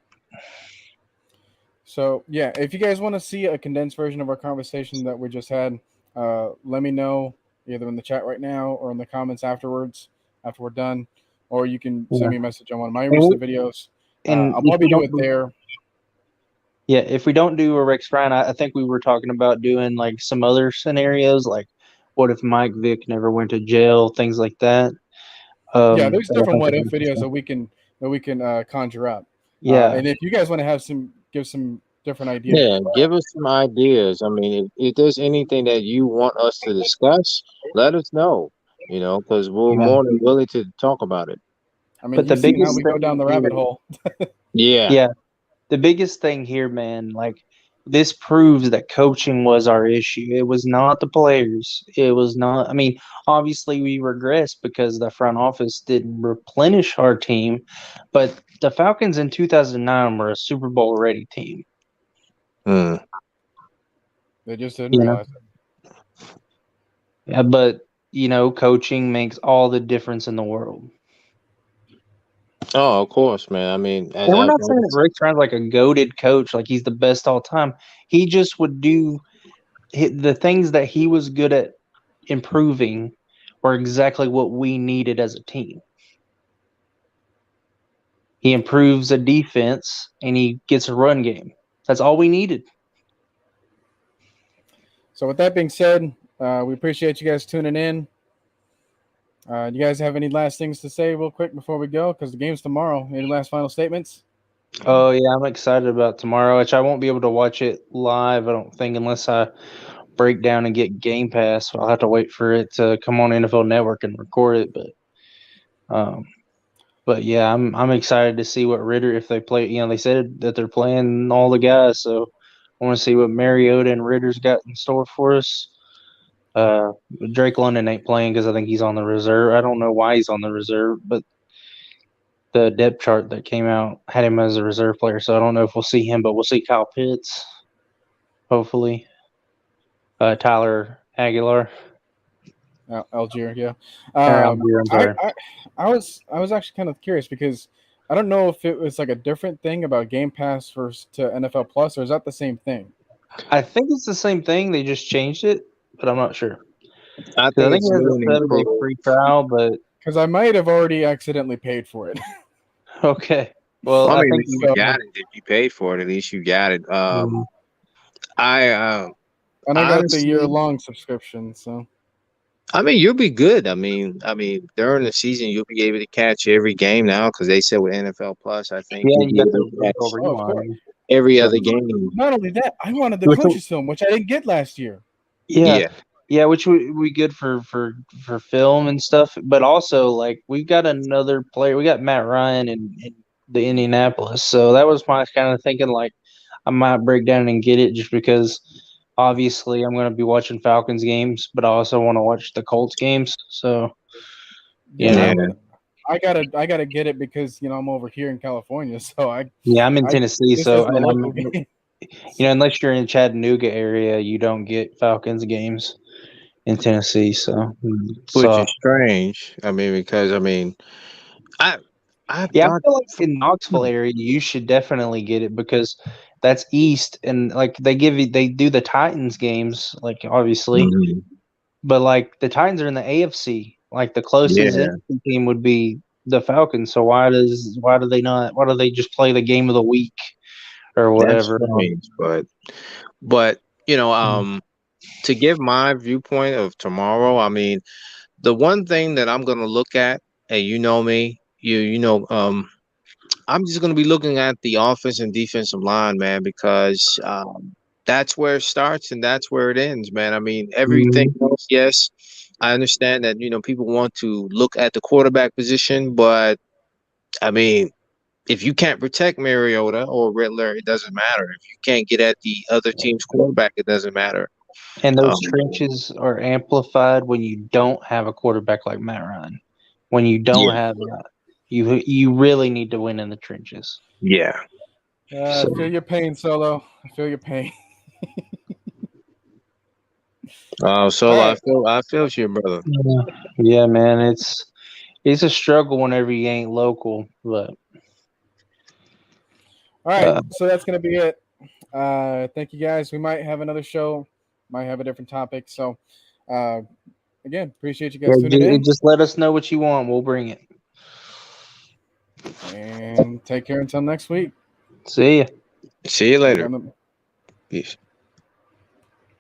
So, yeah, if you guys want to see a condensed version of our conversation that we just had, let me know either in the chat right now or in the comments afterwards, after we're done, or you can send me a message on one of my recent videos. And I'll probably do it there. Yeah, if we don't do a Rex Ryan, I think we were talking about doing some other scenarios, what if Mike Vick never went to jail, things like that. There's different what if videos that we can conjure up. Yeah, and if you guys want to give some different ideas. Give us some ideas. I mean, if there's anything that you want us to discuss, let us know. Because we're more than willing to talk about it. I mean, but the biggest how we go down the rabbit hole. Yeah. The biggest thing here, man, this proves that coaching was our issue. It was not the players. It was not. I mean, obviously we regressed because the front office didn't replenish our team, but the Falcons in 2009 were a Super Bowl ready team. They just didn't realize it. Yeah, but coaching makes all the difference in the world. Oh, of course, man. I mean, and we're not saying that Rick Ryan's a goated coach, he's the best all time. He just would do the things that he was good at improving were exactly what we needed as a team. He improves the defense, and he gets a run game. That's all we needed. So with that being said, we appreciate you guys tuning in. Do you guys have any last things to say real quick before we go? Because the game's tomorrow. Any last final statements? Oh, yeah, I'm excited about tomorrow, which I won't be able to watch it live, I don't think, unless I break down and get Game Pass. I'll have to wait for it to come on NFL Network and record it. But yeah, I'm excited to see what Ritter, if they play. They said that they're playing all the guys, so I want to see what Mariota and Ritter's got in store for us. Drake London ain't playing because I think he's on the reserve. I don't know why he's on the reserve, but the depth chart that came out had him as a reserve player, so I don't know if we'll see him, but we'll see Kyle Pitts, hopefully. Tyler Aguilar. Algier, yeah. Algier, I'm sorry. I was actually kind of curious because I don't know if it was like a different thing about Game Pass versus to NFL Plus, or is that the same thing? I think it's the same thing. They just changed it, but I'm not sure. I I think think it's it has new a and 7-day improved. free trial, but Because I might have already accidentally paid for it. okay. Well, I I mean, think if you got it. If you paid for it, at least you got it. I And I got the honestly, year-long subscription, so I mean, you'll be good. I mean, during the season, you'll be able to catch every game now because they said with NFL Plus, I think yeah, you'll you be got able the to digital catch of course. rewind. every So, other game. Not only that, I wanted the Which- coaches film, which I didn't get last year. yeah, yeah, which would be good for film and stuff. But also, like, we've got another player. We got Matt Ryan in the Indianapolis, so that was my kind of thinking. Like, I might break down and get it just because. Obviously, I'm going to be watching Falcons games, but I also want to watch the Colts games. So, Yeah, Yeah. I gotta get it because I'm over here in California, so I'm in Tennessee, this so isn't a local game. unless you're in Chattanooga area, you don't get Falcons games in Tennessee. So, Which is strange. I mean, because I yeah, I thought feel like in Knoxville area, you should definitely get it because that's east, and like they do the Titans games, like obviously, Mhm. but like the Titans are in the AFC. Like the closest Yeah. NFC team would be the Falcons. So why do they just play the game of the week or That's whatever? strange, but to give my viewpoint of tomorrow, I mean, the one thing that I'm gonna look at, and you know me, I'm just gonna be looking at the offense and defensive line, man, because that's where it starts and that's where it ends, man. I mean, everything else, yes, I understand that people want to look at the quarterback position, but I mean, if you can't protect Mariota or Riddler, it doesn't matter. If you can't get at the other team's quarterback, it doesn't matter. And those trenches are amplified when you don't have a quarterback like Matt Ryan. When you don't have that, you really need to win in the trenches. Yeah. I feel your pain, Solo. I feel your pain. So All right. I feel you, brother. Yeah, man, it's a struggle whenever you ain't local, but All right, so that's gonna be it. Thank you guys. We might have another show, might have a different topic. So, again, appreciate you guys tuning in. just let us know what you want. We'll bring it. And take care until next week. See ya. See you later. Peace.